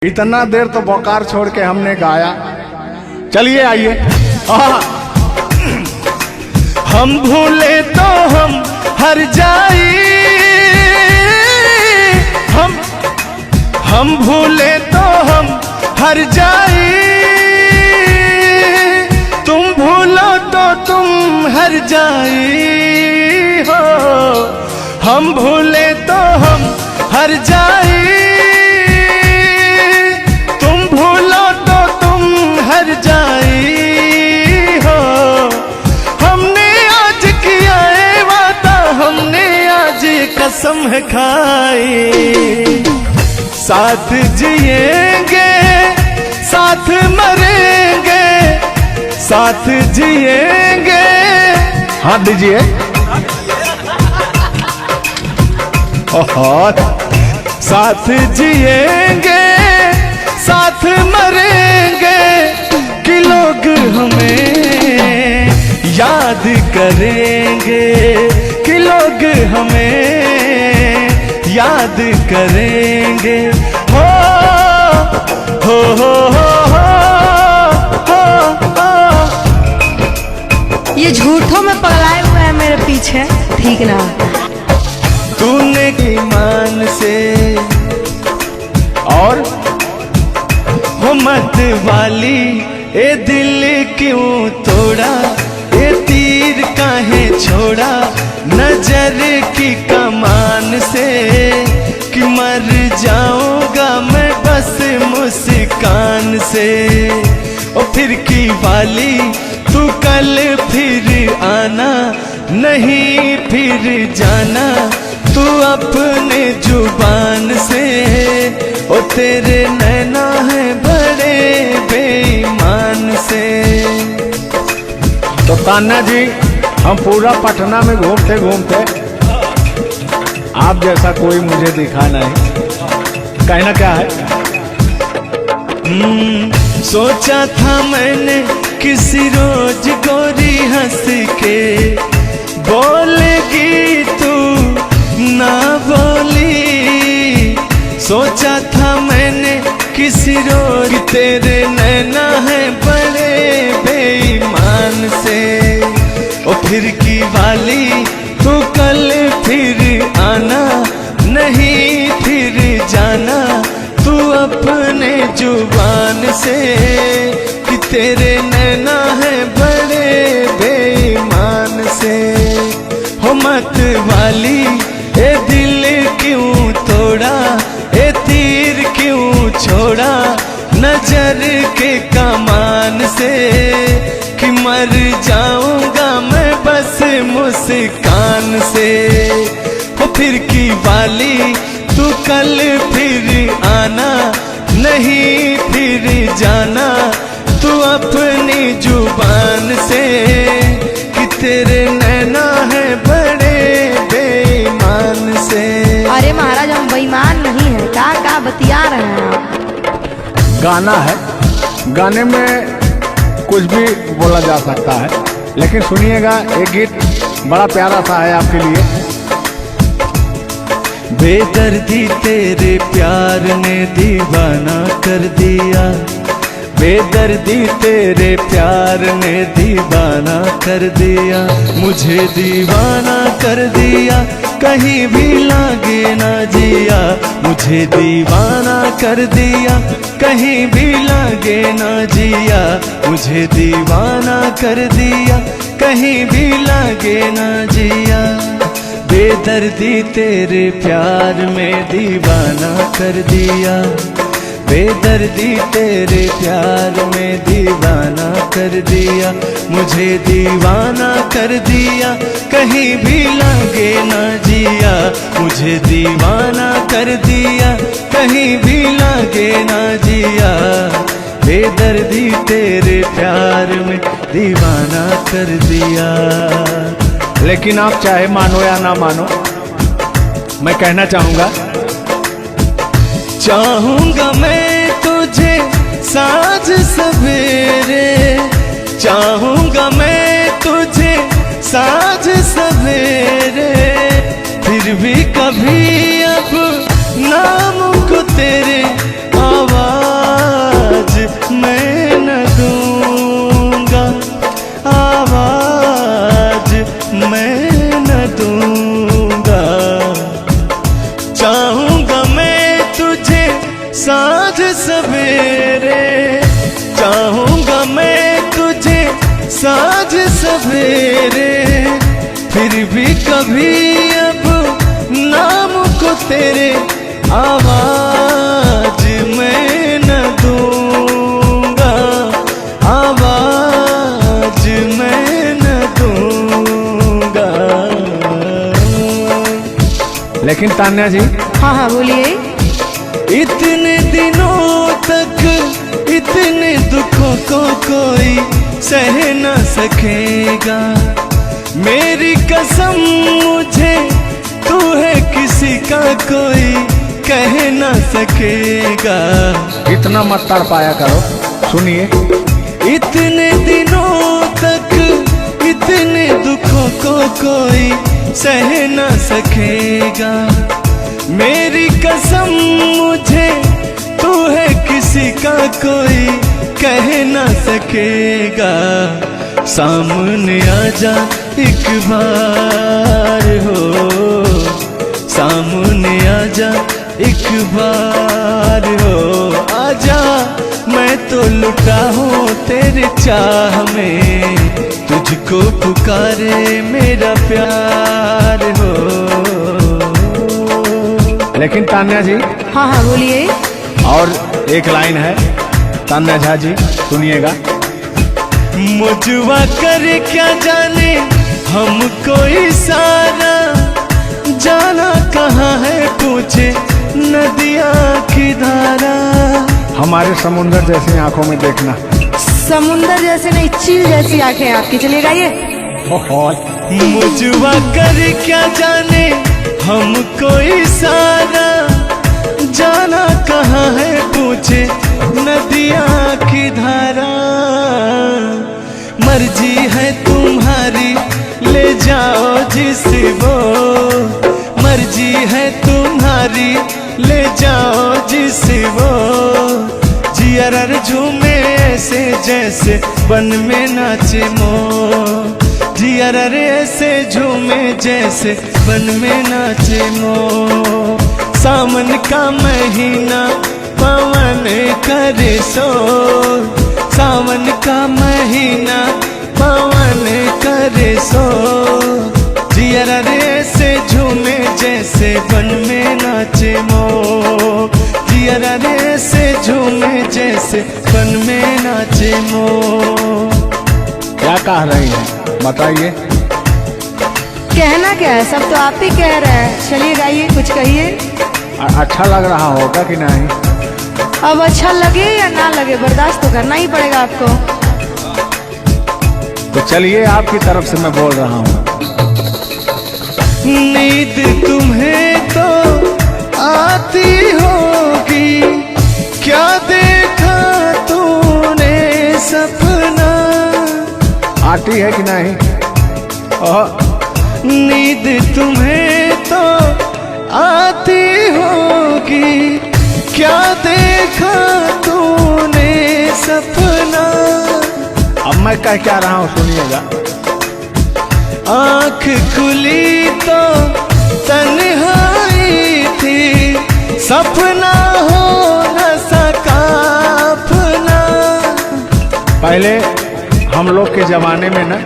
इतना देर तो बोकार छोड़ के हमने गाया। चलिए आइए। हम भूले तो हम हर जाई, हम भूले तो हम हर जाई, तुम भूलो तो तुम हर जाई हो। हम भूले तो हम हर जाई, तुम भूलो तो तुम हर जाई हो। हमने आज किया है वादा, हमने आज कसम है खाई, साथ जिएंगे साथ मरेंगे, साथ जिएंगे। हाथ दीजिए। साथ जिएंगे साथ मरेंगे, कि लोग हमें याद करेंगे, कि लोग हमें याद करेंगे। हो हो हो हो हो हो। ये झूठों में पगलाए हुए हैं मेरे पीछे, ठीक ना? तूने ईमान से और हो मत वाली, ए दिल क्यों तोड़ा, ए तीर काहे छोड़ा नजर की कमान से, कि मर जाऊंगा मैं बस मुस्कान से। ओ फिर की वाली तू कल फिर आना, नहीं फिर जाना तू अपने जुबान से। ओ तेरे नैना है बड़े बेईमान से। तो तान्या जी, हम पूरा पटना में घूमते घूमते आप जैसा कोई मुझे दिखा नहीं। कहना क्या है? सोचा था मैंने किसी रोज गोरी हंस के बोलेगी तू ना बोली। सोचा था मैंने किसी रोज, तेरे नैना है बड़े बेईमान से। ओ फिर की वाली तू कल फिर आना, नहीं फिर जाना तू अपने जुबान से, कि तेरे नैना है बड़े बेईमान से। हो मत वाली, ए दिल क्यों तोड़ा, ए तीर क्यों छोड़ा नजर के कमान से, कि मर जाऊंगा मैं बस मुस्कान से। हो फिर की वाली तू कल फिर आना, नहीं फिर जाना तू अपनी जुबान से, कि तेरे नैना है बड़े बेईमान से। अरे महाराज, हम बेईमान नहीं है, का बतिया रहे हैं आप? गाना है, गाने में कुछ भी बोला जा सकता है, लेकिन सुनिएगा, एक गीत बड़ा प्यारा सा है आपके लिए। बेदर्दी तेरे प्यार ने दीवाना कर दिया, बेदर्दी तेरे प्यार ने दीवाना कर दिया, मुझे दीवाना कर दिया, कहीं भी लागे ना जिया। मुझे दीवाना कर दिया, कहीं भी लागे ना जिया। मुझे दीवाना कर दिया, कहीं भी लागे ना जिया। बेदर्दी तेरे प्यार में दीवाना कर दिया, बेदर्दी तेरे प्यार में दीवाना कर दिया। मुझे दीवाना कर दिया, कहीं भी लागे ना जिया। मुझे दीवाना कर दिया, कहीं भी लागे ना जिया। बेदर्दी तेरे प्यार में दीवाना कर दिया। लेकिन आप चाहे मानो या ना मानो, मैं कहना चाहूंगा, चाहूंगा मैं तुझे साँझ सवेरे, चाहूंगा मैं तुझे साँझ सवेरे, फिर भी कभी अब नाम को तेरे आवाज साँझ सवेरे, चाहूंगा मैं तुझे साँझ सवेरे, फिर भी कभी अब नाम को तेरे आवाज मैं न दूंगा, आवाज मैं न दूंगा। लेकिन तान्या जी, हाँ हाँ बोलिए। इतने दिनों तक इतने दुखों को कोई सह न सकेगा, मेरी कसम मुझे तू है किसी का कोई कह न सकेगा। इतना मत तड़पाया करो, सुनिए। इतने दिनों तक इतने दुखों को कोई सह न सकेगा, मेरी कसम मुझे तू है किसी का कोई कह न सकेगा। सामने आजा एक बार हो, सामने आजा एक बार हो, आजा मैं तो लुटा हूँ तेरे चाह में, तुझको पुकारे मेरा प्यार हो। लेकिन तान्या जी, हाँ हाँ बोलिए। और एक लाइन है, तान्या झा जी सुनिएगा। मुझवा करे क्या जाने हमको इशारा, जाना कहाँ है पूछे नदिया की धारा। हमारे समुंदर जैसी आंखों में देखना। समुंदर जैसे नहीं, चील जैसी आंखें आपकी। चलिएगा ये। मुझवा करे क्या जाने हमको इशारा, जाना कहाँ है पूछे नदिया की धारा। मर्जी है तुम्हारी ले जाओ जिस वो, मर्जी है तुम्हारी ले जाओ जिस वो, जियर झूमे ऐसे जैसे बन में नाचे मो, जियर ऐसे झूमे जैसे बन में नाचे मो। सावन का महीना पवन करे सो, सावन का महीना पवन करे सो, जियर ऐसे झूमे जैसे बन में नाचे मो, जियर ऐसे झूमे जैसे बन में नाचे मो। क्या कह रही हैं बताइए। कहना क्या है, सब तो आप ही कह रहे हैं। चलिए गाइए, कुछ कहिए। अच्छा लग रहा होगा कि नहीं? अब अच्छा लगे या ना लगे, बर्दाश्त तो करना ही पड़ेगा आपको। तो चलिए, आपकी तरफ से मैं बोल रहा हूँ। नींद तुम्हें तो आती होगी, क्या देखा तूने सपना। आती है कि नहीं? नींद तुम्हें तो आती होगी, क्या देखा तूने सपना। अब मैं कह क्या रहा हूँ सुनिएगा। आँख खुली तो तन्हाई थी, सपना हो न सका अपना। पहले हम लोग के जमाने में ना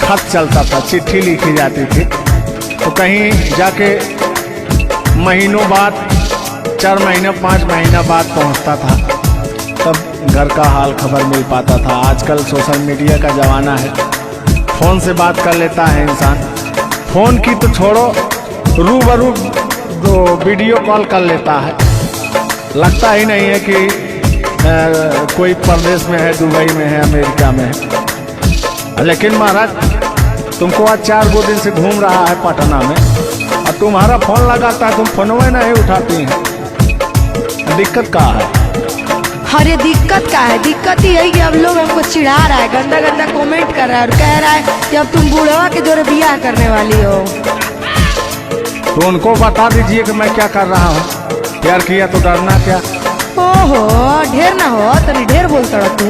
खत चलता था, चिट्ठी लिखी जाती थी, तो कहीं जाके महीनों बाद, 4 महीना 5 महीना बाद पहुंचता था, तब घर का हाल खबर मिल पाता था। आजकल सोशल मीडिया का ज़माना है, फ़ोन से बात कर लेता है इंसान। फ़ोन की तो छोड़ो, रूबरू वीडियो कॉल कर लेता है। लगता ही नहीं है कि कोई परदेश में है, दुबई में है, अमेरिका में है। लेकिन महाराज, तुमको आज 4 दिन से घूम रहा है पटना में, और तुम्हारा फ़ोन लगाता है, तुम फोनवे नहीं उठाती हैं। दिक्कत क्या है? अरे दिक्कत क्या है? दिक्कत ही है कि अब लोग हमको चिढ़ा रहा है, गंदा गंदा कमेंट कर रहा है और कह रहा है कि अब तुम बूढ़वा के जोरे बियाह करने वाली हो। तो उनको बता दीजिए कि मैं क्या कर रहा हूँ। प्यार किया तो डरना क्या? ओहो, ढेर ना हो, तनी ढेर बोलता रहा तू।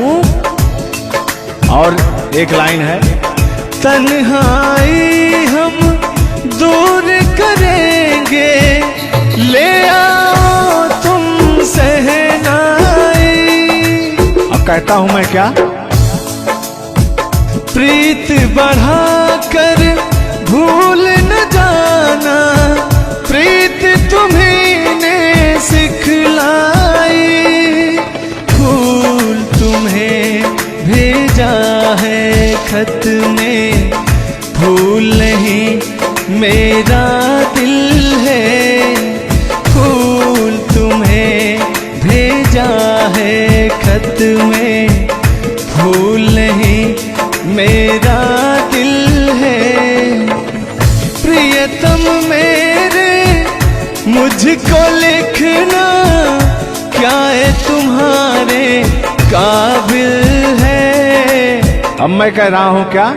और एक लाइन है, तन्हाई हम दूर करेंगे, ले आओ तुम सह कहता हूं मैं क्या? प्रीत बढ़ाकर भूल न जाना, प्रीत तुम्हीं ने सिखलाई। फूल तुम्हें भेजा है खत में, फूल नहीं मेरा दिल है। फूल तुम्हें भेजा है खत में, फूल नहीं मेरा दिल है। प्रियतम मेरे मुझको लिखना, क्या है तुम्हारे काबिल है। अब मैं कह रहा हूं क्या?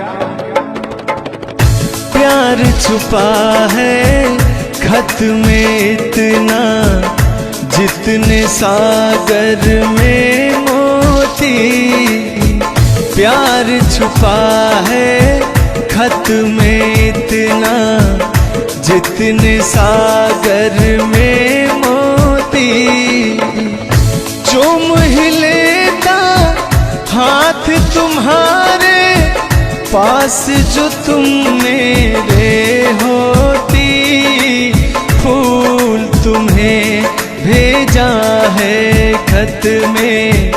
प्यार छुपा है खत में इतना, जितने सागर में मोती। प्यार छुपा है खत में इतना, जितने सागर में मोती। चूम ही लेता हाथ तुम्हारे, पास जो तुम मेरे होती। फूल तुम्हें भेजा है खत में,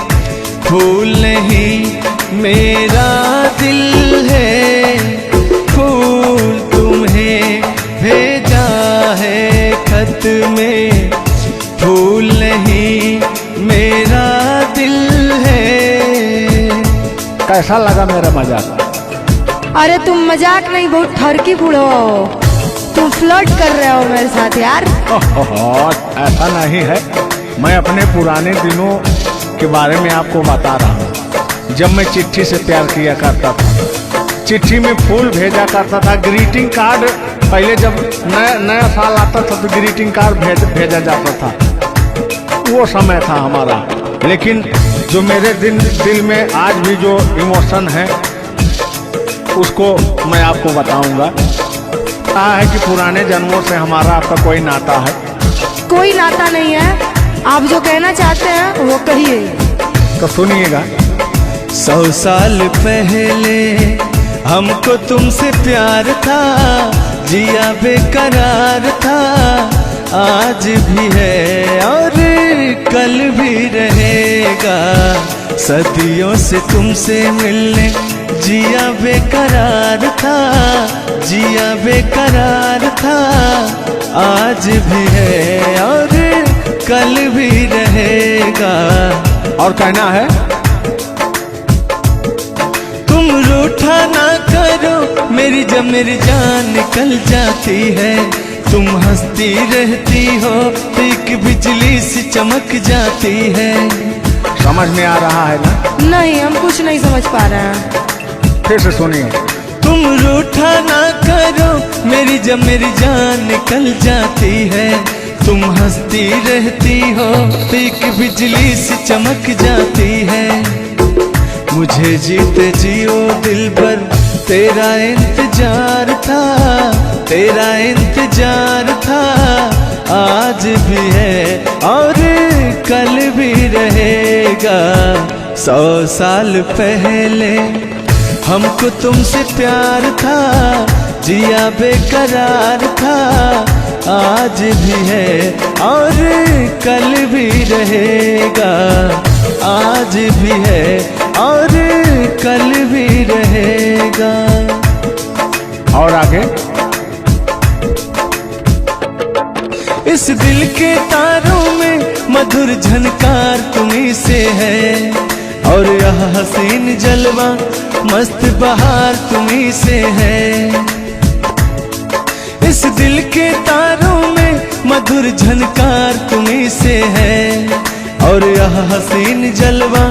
फूल नहीं मेरा दिल है। फूल तुम्हें भेजा है खत में, फूल नहीं मेरा दिल है। कैसा लगा मेरा मजाक? अरे तुम मजाक नहीं, बहुत ठरकी बूढ़ो हो। तुम फ्लर्ट कर रहे हो मेरे साथ यार। ऐसा नहीं है, मैं अपने पुराने दिनों के बारे में आपको बता रहा हूँ। जब मैं चिट्ठी से प्यार किया करता था, चिट्ठी में फूल भेजा करता था, ग्रीटिंग कार्ड। पहले जब नया साल आता था तो ग्रीटिंग कार्ड भेजा जाता था, वो समय था हमारा। लेकिन जो मेरे दिल में आज भी जो इमोशन है, उसको मैं आपको बताऊंगा। कहा है कि पुराने जन्मों से हमारा आपका कोई नाता है। कोई नाता नहीं है, आप जो कहना चाहते हैं वो कहिए। तो सुनिएगा। 100 साल पहले हमको तुमसे प्यार था, जिया बेकरार था। आज भी है और कल भी रहेगा, सदियों से तुमसे मिलने जिया बेकरार था, जिया बेकरार था। आज भी है और कल भी रहेगा। और कहना है, तुम रूठा ना करो मेरी, जब मेरी जान निकल जाती है। तुम हंसती रहती हो तो एक बिजली सी चमक जाती है। समझ में आ रहा है ना? नहीं, हम कुछ नहीं समझ पा रहे हैं। फिर से सुनिए। तुम रूठा ना करो मेरी, जब मेरी जान निकल जाती है। तुम हंसती रहती हो तो एक बिजली सी चमक जाती है। मुझे जीते जियो दिल भर तेरा इंतजार था, तेरा इंतजार था। आज भी है और कल भी रहेगा। 100 साल पहले हमको तुमसे प्यार था, जिया बेकरार था। आज भी है और कल भी रहेगा। आज भी है और कल भी रहेगा। और आगे, इस दिल के तारों में मधुर झनकार तुम्हीं से है, और यह हसीन जलवा मस्त बहार तुम्हीं से है। इस दिल के तारों में मधुर झनकार तुम्हीं से है, और यह हसीन जलवा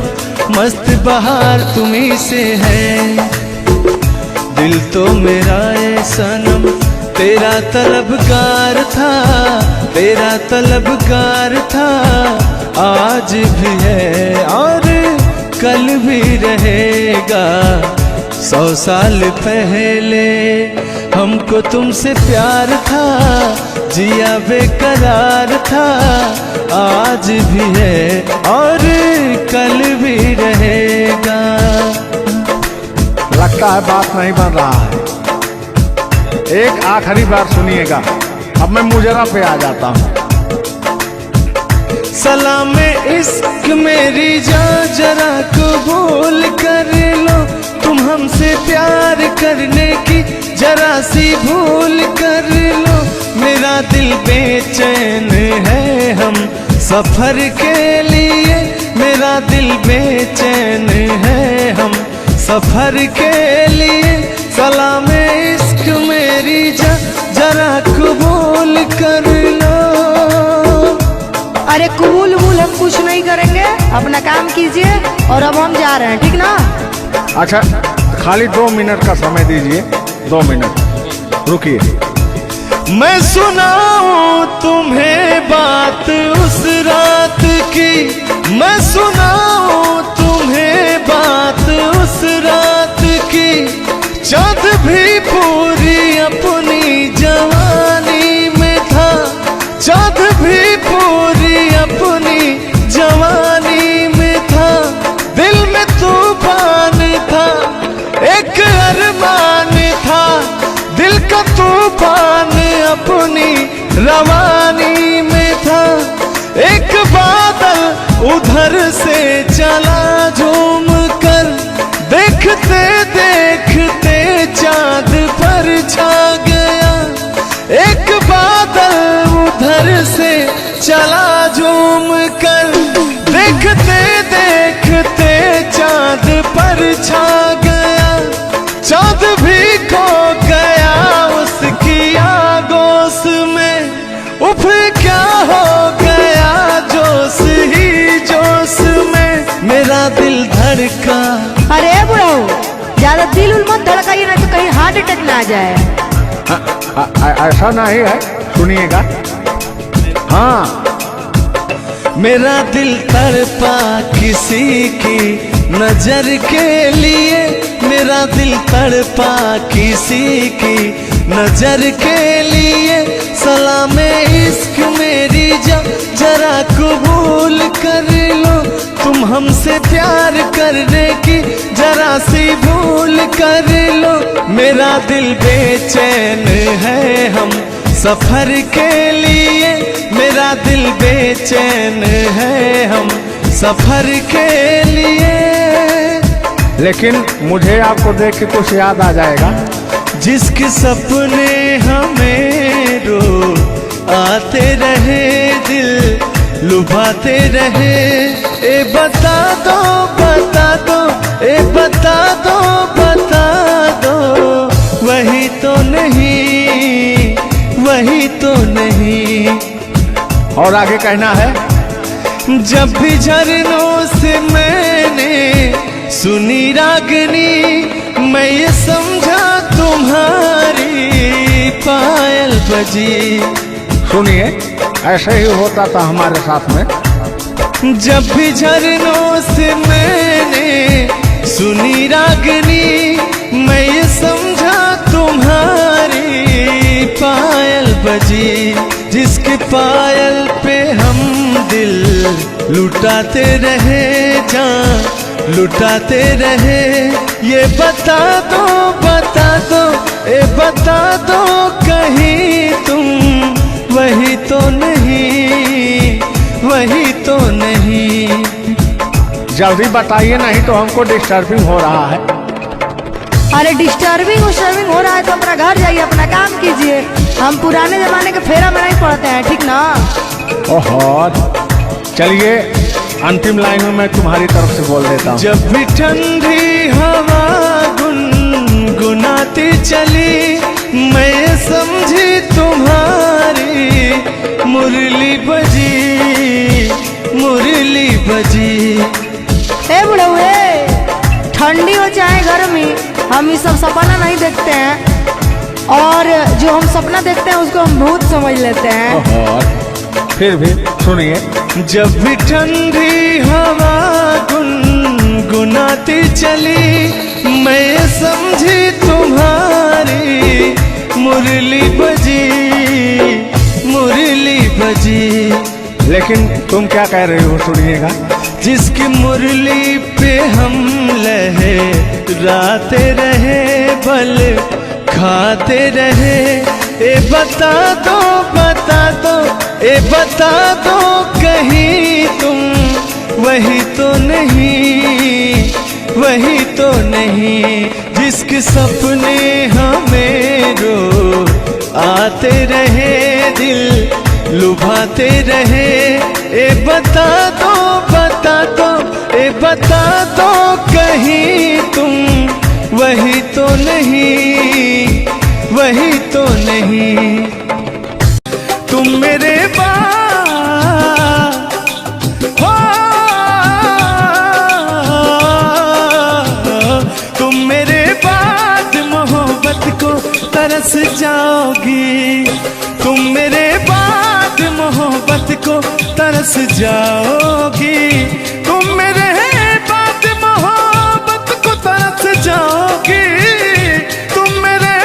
मस्त बहार तुम्हीं से है। दिल तो मेरा है सनम तेरा तलबगार था, तेरा तलबगार था। आज भी है और कल भी रहेगा। 100 साल पहले हमको तुमसे प्यार था, जिया बेकरार था। आज भी है और कल भी रहेगा। लगता है बात नहीं बन रहा है। एक आखिरी बार सुनिएगा, अब मैं मुजरा पे आ जाता हूँ। सलाम इश्क मेरी जान जरा कबूल कर लो, तुम हमसे प्यार करने की जरा सी भूल कर लो। मेरा दिल बेचैन है हम सफर के लिए, मेरा दिल बेचैन है हम सफर के लिए। सलाम इश्क मेरी जरा कबूल कर लो। अरे कबूल वबूल हम कुछ नहीं करेंगे, अपना काम कीजिए और अब हम जा रहे हैं, ठीक ना? अच्छा, खाली 2 मिनट का समय दीजिए, 2 मिनट रुकिए। मैं सुनाऊं तुम्हें बात उस रात की, मैं सुनाऊं तुम्हें बात उस रात की। चाँद भी पूरी अपनी जवानी में था, चाँद भी पूरी अपनी जवानी में था। दिल में तूफान था, एक अरमान था, दिल का तूफान अपनी रवानी में था। एक बादल उधर से चला झूम कर, देखते देखते चाँद पर छा गया। एक बादल उधर से चला झूम कर, देखते देखते चाँद पर छा गया। चाँद भी खो गया उसकी आगोश में, उफ क्या हो गया जोश ही जोश में। मेरा दिल धड़का। अरे बुढ़ाऊ, ज्यादा दिल उल मत धड़काइए, ना तो कहीं हार्ट अटैक ना आ जाए। ऐसा नहीं है, सुनिएगा। हाँ, मेरा दिल तड़पा किसी की नजर के लिए, मेरा दिल तड़पा किसी की नजर के लिए। सलाम इश्क मेरी जरा कबूल कर लो, तुम हमसे प्यार करने की जरा सी भूल कर लो। मेरा दिल बेचैन है हम सफर के लिए, मेरा दिल बेचैन है हम सफर के लिए। लेकिन मुझे आपको देख के कुछ याद आ जाएगा। जिसके सपने हमें रो आते रहे, दिल लुभाते रहे। ए बता दो बता दो, ए बता दो बता दो, वही तो नहीं, वही तो नहीं। और आगे कहना है, जब भी झरनों से मैंने सुनी रागनी, मैं ये समझा तुम्हारी पायल बजी। सुनिए, ऐसे ही होता था हमारे साथ में। जब भी झरनों से मैंने सुनी रागनी, मैं ये समझा तुम्हारी पायल बजी। जिसके पायल पे हम दिल लुटाते रहे, जान लुटाते रहे। ये बता दो बता दो, ए बता दो कहीं तुम वही तो नहीं, वही तो नहीं। जल्दी बताइए, नहीं तो हमको डिस्टर्बिंग हो रहा है। अरे डिस्टर्बिंग हो रहा है तो अपना घर जाइए, अपना काम कीजिए। हम पुराने जमाने के फेरा में नहीं पड़ते हैं, ठीक ना? ओहो, चलिए अंतिम लाइन में मैं तुम्हारी तरफ से बोल देता हूँ। जब भी ठंडी हवा गुनगुनाती चली, मैं समझी तुम्हारी मुरली बजी, मुरली बजी। ए बुढ़ऊ, ठंडी हो चाहे गर्मी, हम ये सब सपना नहीं देखते हैं, और जो हम सपना देखते हैं उसको हम भूत समझ लेते हैं। ओहो, फिर भी सुनिए। जब भी ठंडी हवा गुनगुनाती चली, मैं समझी तुम्हारी मुरली बजी, मुरली बजी। लेकिन तुम क्या कह रही हो, सुनिएगा। जिसकी मुरली पे हम लहराते रहे, बल खाते रहे। ए बता दो, बता दो, ए बता दो कहीं तुम वही तो नहीं, वही तो नहीं। जिसके सपने हमें रो आते रहे, दिल लुभाते रहे। ए बता दो, बता दो, ए बता दो कहीं तुम वही तो नहीं, वही तो नहीं। तुम मेरे तुम मेरे बाद मोहब्बत को तरस जाओगी, तुम मेरे बाद मोहब्बत को तरस जाओगी, तुम मेरे बाद मोहब्बत को तरस जाओगी, तुम मेरे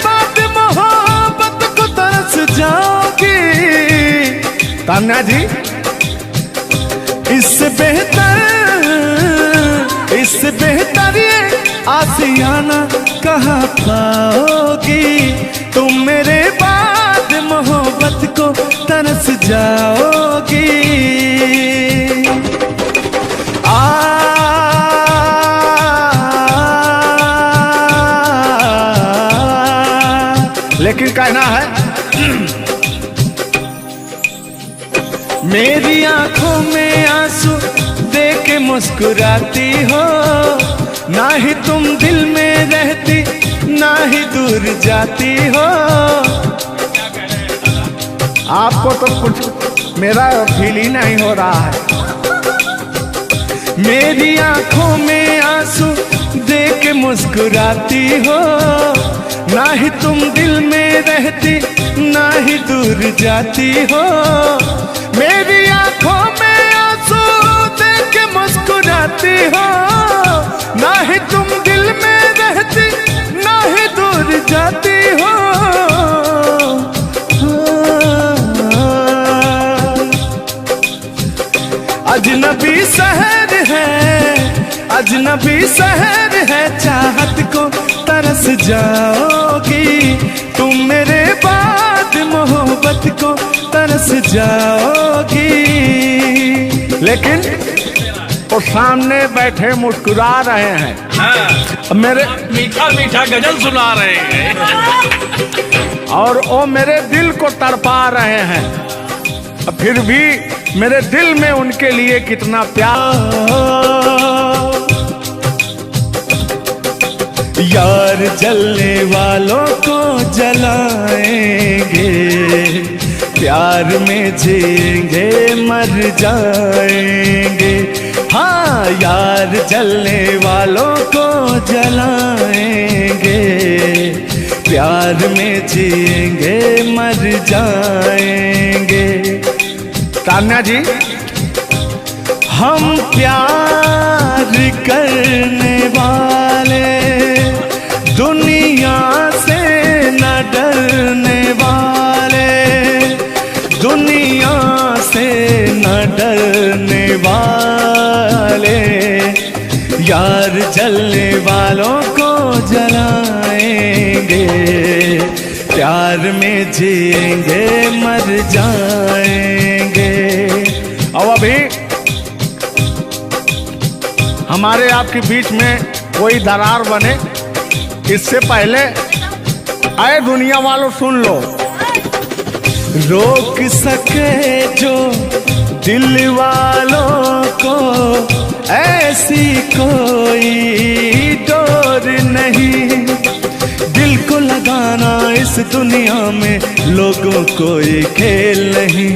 बाद मोहब्बत को तरस जाओगी। तान्या जी, इससे बेहतर ये आसियाना कहाँ पाओगी, तुम मेरे बाद मोहब्बत को तरस जाओगी। लेकिन कहना है मेरी आंखों में आंसू देख के मुस्कुराती हो, ना ही तुम दिल में रहती, ना ही दूर जाती हो। आपको तो कुछ मेरा फील ही नहीं हो रहा है। मेरी आंखों में आंसू देख के मुस्कुराती हो, ना ही तुम दिल में रहती, ना ही दूर जाती हो। मेरी आंखों में आंसू देख के मुस्कुराती हो, ना ही तुम दिल में रहती, ना ही दूर जाती हो। अजनबी शहर है, अजनबी शहर है, चाहत को तरस जाओगी, तुम मेरे बाद मोहब्बत को तरस जाओगी। लेकिन वो सामने बैठे मुस्कुरा रहे हैं। हाँ, मेरे मीठा मीठा गजल सुना रहे हैं और वो मेरे दिल को तड़पा रहे हैं। फिर भी मेरे दिल में उनके लिए कितना प्यार। यार जलने वालों को जलाएंगे, प्यार में जिएंगे मर जाएंगे। हाँ, यार जलने वालों को जलाएंगे, प्यार में जिएंगे मर जाएंगे। तान्या जी, हम प्यार करने वाले दुनिया से न डरने वाले, दुनिया से न डरने वाले। यार जलने वालों को जलाएंगे, प्यार में जिएंगे मर जाएंगे। और अभी हमारे आपके बीच में कोई दरार बने इससे पहले आए दुनिया वालों सुन लो। रोक सके जो दिल वालों को ऐसी कोई डोर नहीं, दिल को लगाना इस दुनिया में लोगों कोई खेल नहीं।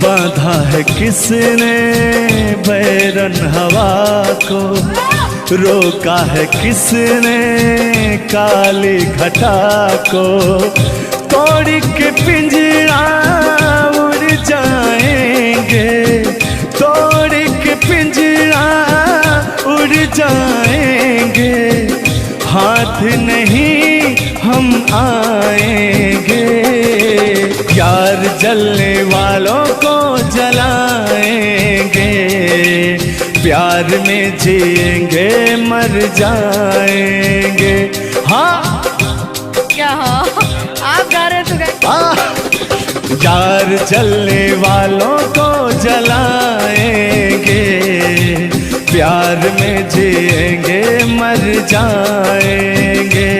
बांधा है किसने बैरन हवा को, रोका है किसने काली घटा को। तोड़ के पिंजरा उड़ जाएंगे, तोड़ के पिंजरा उड़ जाएंगे। हाथ नहीं हम आएंगे, यार जलने वालों को जलाएंगे। प्यार में जिएंगे मर जाएंगे। हाँ क्या हाँ आप गा रहे तो यार जलने वालों को जलाएंगे, प्यार में जिएंगे मर जाएंगे।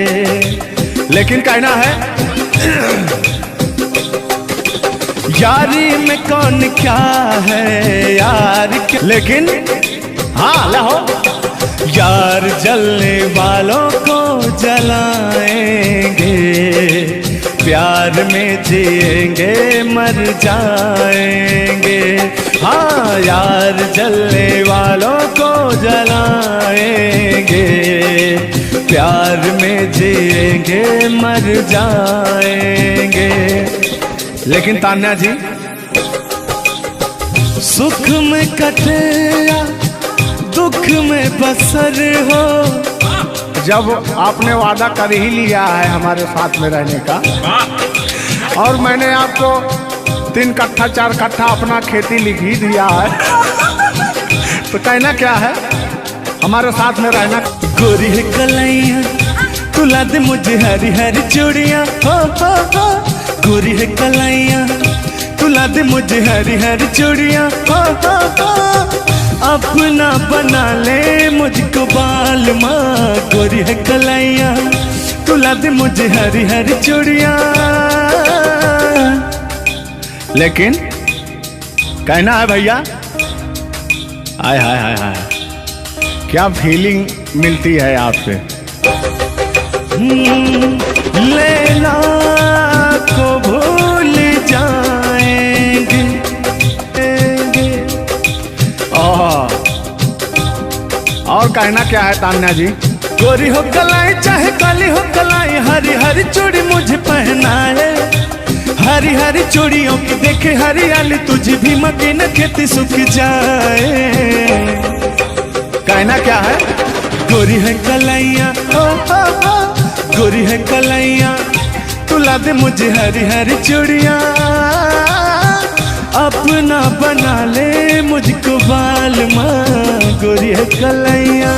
लेकिन कहना है यारी में कौन क्या है यार क्या, लेकिन हाँ लहो यार जलने वालों को जलाएंगे, प्यार में जिएंगे मर जाएंगे। हाँ यार जलने वालों को जलाएंगे, प्यार में जिएंगे मर जाएंगे। लेकिन तान्या जी सुख में कटे या दुख में बसर हो, जब आपने वादा कर ही लिया है हमारे साथ में रहने का, और मैंने आपको 3 कट्ठा 4 कट्ठा अपना खेती लिख ही दिया है, तो कहना क्या है हमारे साथ में रहना। गोरी है कलाइया तुला दे मुझे हरी हरी चूड़ियाँ, हो गोरी है कलाइया तुला दे मुझे हरी हरी चूड़ियाँ, हो अपना बना ले मुझको बाल माँ। गोरी है कलाइया तुला दे मुझे हरी हरी चूड़ियाँ। लेकिन कहना है भैया, हाय हाय हाय हाय क्या फीलिंग मिलती है आपसे। लैला को भूल जाएंगे। और कहना क्या है तान्या जी। गोरी हो कलाई चाहे काली हो कलाई, हरी हरी चूड़ी मुझे पहनाए, हरी हरी चूड़ियों की देखे हरियाली, तुझे भी मके न खेती सूख जाए। कहना क्या है गोरी है कलाइया गोरी है कलाइया तुला दे मुझे हरी हरी चूड़ियाँ, अपना बना ले मुझको बाल माँ। गोरी है कलाइया।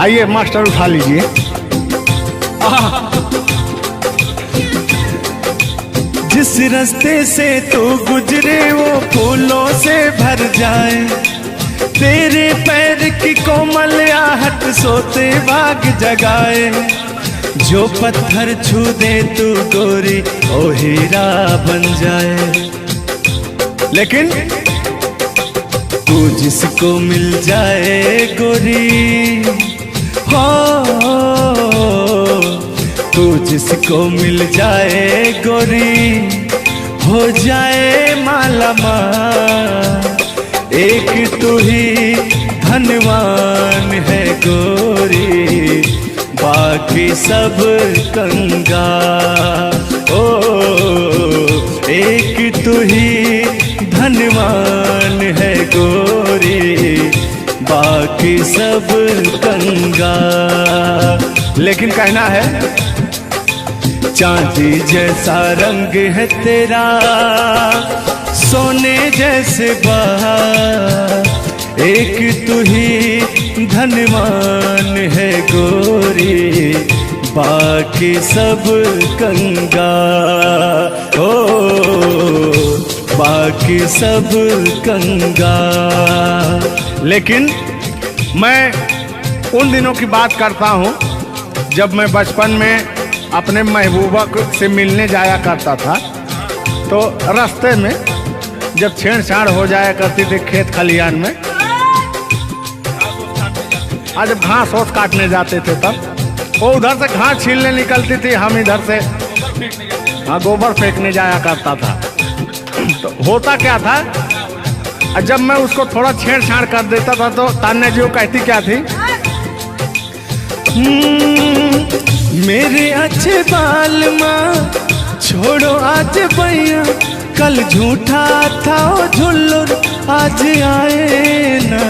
आइए मास्टर उठा लीजिए। जिस रास्ते से तू गुजरे वो फूलों से भर जाए, तेरे पैर की कोमल आहट सोते भाग जगाए। जो पत्थर छू दे तू गोरी ओ हीरा बन जाए। लेकिन तू जिसको मिल जाए गोरी, हो तू जिसको मिल जाए गोरी, हो जाए माला माल। एक तू ही धनवान है गोरी, बाकी सब कंगाल। ओ एक तू ही धनवान है गोरी, बाकी सब कंगाल। लेकिन कहना है चांदी जैसा रंग है तेरा, सोने जैसे बहार। एक तू ही धनवान है गोरी, बाकी सब कंगाल। ओ बाकी सब कंगाल। लेकिन मैं उन दिनों की बात करता हूँ जब मैं बचपन में अपने महबूबा से मिलने जाया करता था, तो रास्ते में जब छेड़छाड़ हो जाया करती थी खेत खलियान में, आज जब घास ओस काटने जाते थे तब वो उधर से घास छीलने निकलती थी, हम इधर से गोबर फेंकने जाया करता था। तो होता क्या था, जब मैं उसको थोड़ा छेड़छाड़ कर देता था तो तान्या जी वो कहती क्या थी, मेरे अच्छे बाल माँ छोड़ो आज भैया, कल झूठा था वो झुल्लुर आज आए ना।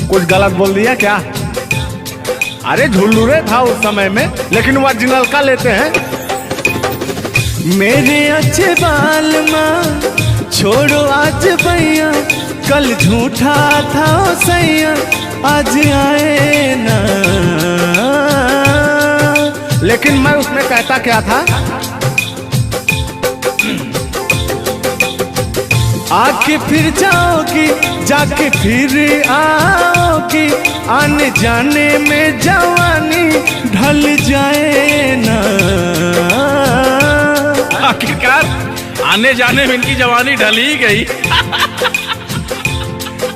कुछ गलत बोल दिया क्या? अरे झुल्लुरे था उस समय में, लेकिन ओरिजिनल का लेते हैं। मेरे अच्छे बाल माँ छोड़ो आज भैया, कल झूठा था ओ सैया, आज आए ना। लेकिन मैं उसमें कहता क्या था, आके फिर जाओगी, जाके फिर आओगी, आने जाने में जवानी ढल जाए ना। आखिरकार आने जाने में इनकी जवानी ढल ही गई।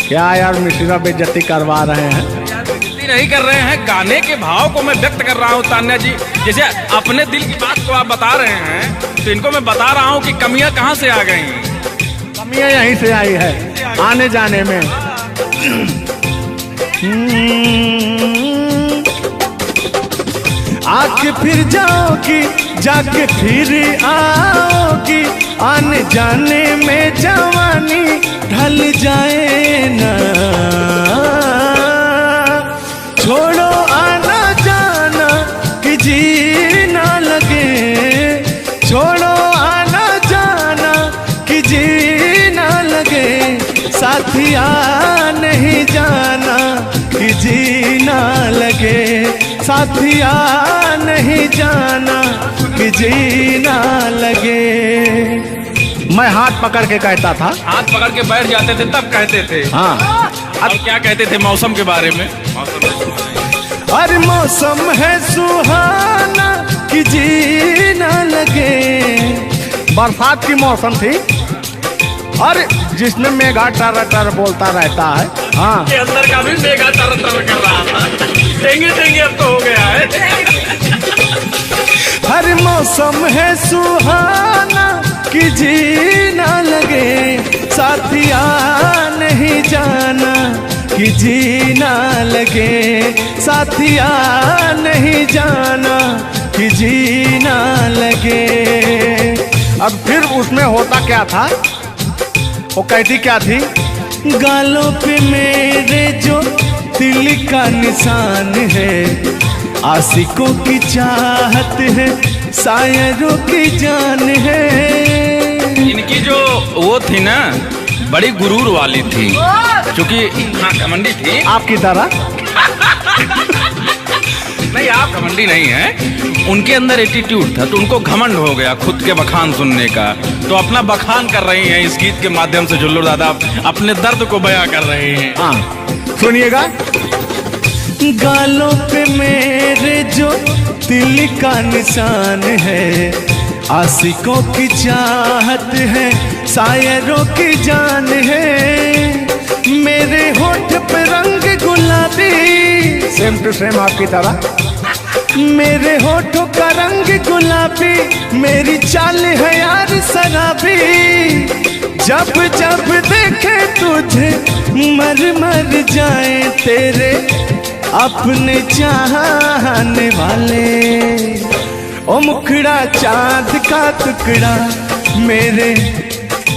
क्या यार मिश्रा बेइज्जती करवा रहे हैं। बेइज्जती नहीं कर रहे हैं, गाने के भाव को मैं व्यक्त कर रहा हूँ तान्या जी। जैसे अपने दिल की बात को आप बता रहे हैं, तो इनको मैं बता रहा हूँ कि कमियां कहाँ से आ गई। कमियां यहीं से आई है आने जाने में। आके फिर जाओगी, जाके फिर आओगी, आने जाने में जवानी ढल जाए ना। छोड़ो आना जाना कि जी ना लगे, छोड़ो आना जाना कि जी ना लगे, साथिया नहीं जाना कि जी ना लगे, साथिया नहीं जाना कि जी ना लगे। मैं हाथ पकड़ के कहता था, हाथ पकड़ के बैठ जाते थे तब कहते थे। हाँ अब क्या कहते थे मौसम के बारे में? अरे मौसम है सुहाना कि जी ना लगे। बरसात की मौसम थी, और जिसमें मेघा टर टर बोलता रहता है। हाँ के अंदर का भी मेघा तर तर कर रहा था। देंगे देंगे अब तो हो गया है। हर मौसम है सुहाना कि जी ना लगे, साथिया नहीं जाना कि जी ना लगे, साथिया नहीं जाना कि जी ना लगे। अब फिर उसमें होता क्या था, वो कहती क्या थी, गालों पे मेरे जो दिल का निशान है, आशिकों की चाहत है, शायरों की जान है। इनकी जो वो थी ना, बड़ी गुरूर वाली थी, क्योंकि हाँ घमंडी थी। आपकी तरह नहीं, आप घमंडी नहीं है। उनके अंदर एटीट्यूड था, तो उनको घमंड हो गया खुद के बखान सुनने का। तो अपना बखान कर रही हैं इस गीत के माध्यम से। जुल्लू दादा अपने दर्द को बयां कर रहे हैं। हाँ सुनिएगा। गालों पे मेरे जो दिल का निशान है, आशिकों की चाहत है, शायरों की जान है। मेरे होठ पे रंग गुलाबी, सेम टू सेम आपकी तरह। मेरे होठों का रंग गुलाबी, मेरी चाल है यार शराबी। जब जब देखे तुझे मर मर जाए तेरे अपने चाहने वाले। ओ मुखड़ा चांद का टुकड़ा मेरे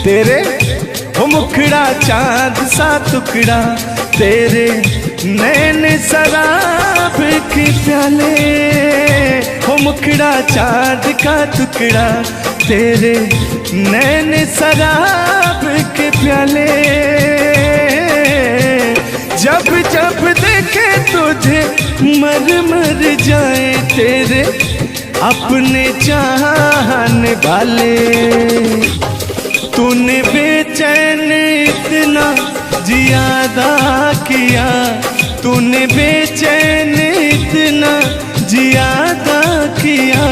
तेरे, ओ मुखड़ा चांद सा टुकड़ा तेरे, नैन शराब के प्याले। ओ मुखड़ा चांद का टुकड़ा तेरे, नैन शराब के प्याले। जब जब देखे तुझे मर मर जाए तेरे अपने चाहने वाले। तूने बेचैन इतना जियादा किया, तूने बेचैन इतना जियादा किया।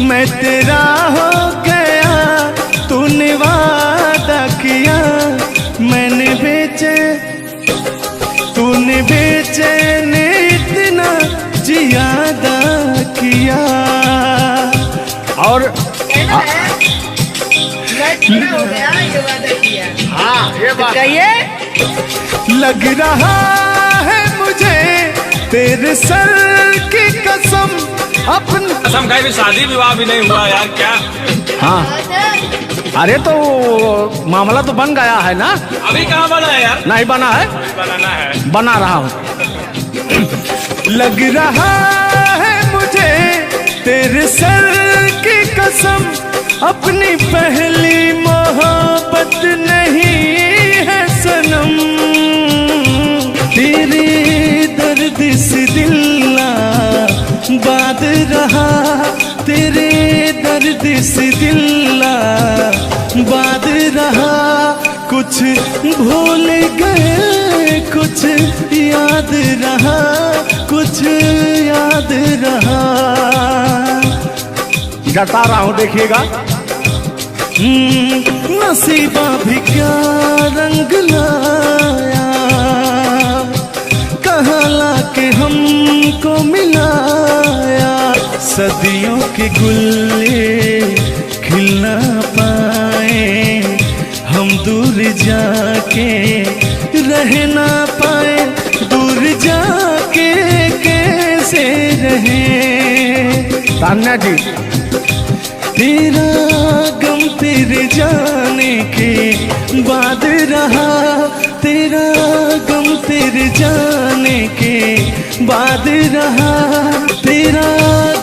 मैं तेरा हो गया, तूने वादा किया। मैंने तूने बेचैन इतना जियादा किया। और हो गया ये वादा किया। हाँ ये बात कहिए। लग रहा है मुझे तेरे सर की कसम, अपन कसम खाई भी शादी विवाह भी नहीं हुआ यार, क्या? हाँ अरे तो मामला तो बन गया है ना। अभी कहाँ बना है यार? नहीं बना है, बनाना है। बना रहा हूँ। लग रहा है मुझे तेरे सर की कसम, अपनी पहली मोहब्बत नहीं है सनम, तेरे दर्द से दिल बाद रहा, तेरे दर्द से दिल बाद रहा। कुछ भूल गए कुछ याद रहा, कुछ याद रहा। जता रहा हूं देखिएगा। नसीबा भी क्या रंग लाया, कहाँ लाके हमको मिलाया। सदियों के गुल्ले खिल ना पाए, हम दूर जाके रह ना पाए, दूर जाके कैसे रहे। तान्या जी, तेरा गम तेरे जाने के बाद रहा, तेरा गम तेरे जाने के बाद रहा, तेरा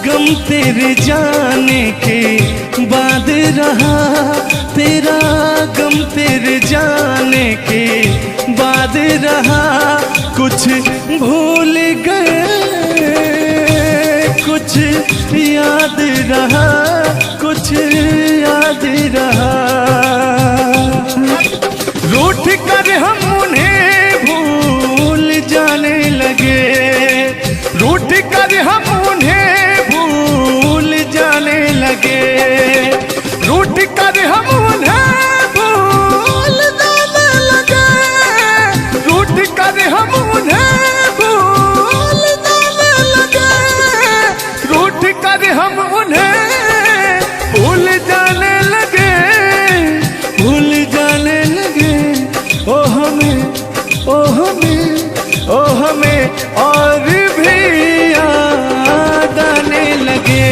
गम तेरे जाने के बाद रहा, तेरा गम तेरे जाने के बाद रहा। कुछ भूल गए कुछ याद रहा, कुछ याद रहा। रूठ कर हम उन्हें भूल जाने लगे, रूठ कर हम उन्हें भूल जाने लगे, रूठ कर हम उन्हें भूल जाने लगे, रूठ कर हम उन्हें भूल जाने लगे, रूठ कर हम उन्हें भूल जाने लगे, भूल जाने लगे। ओ हमें, ओ हमें, ओ हमें और भी याद आने लगे।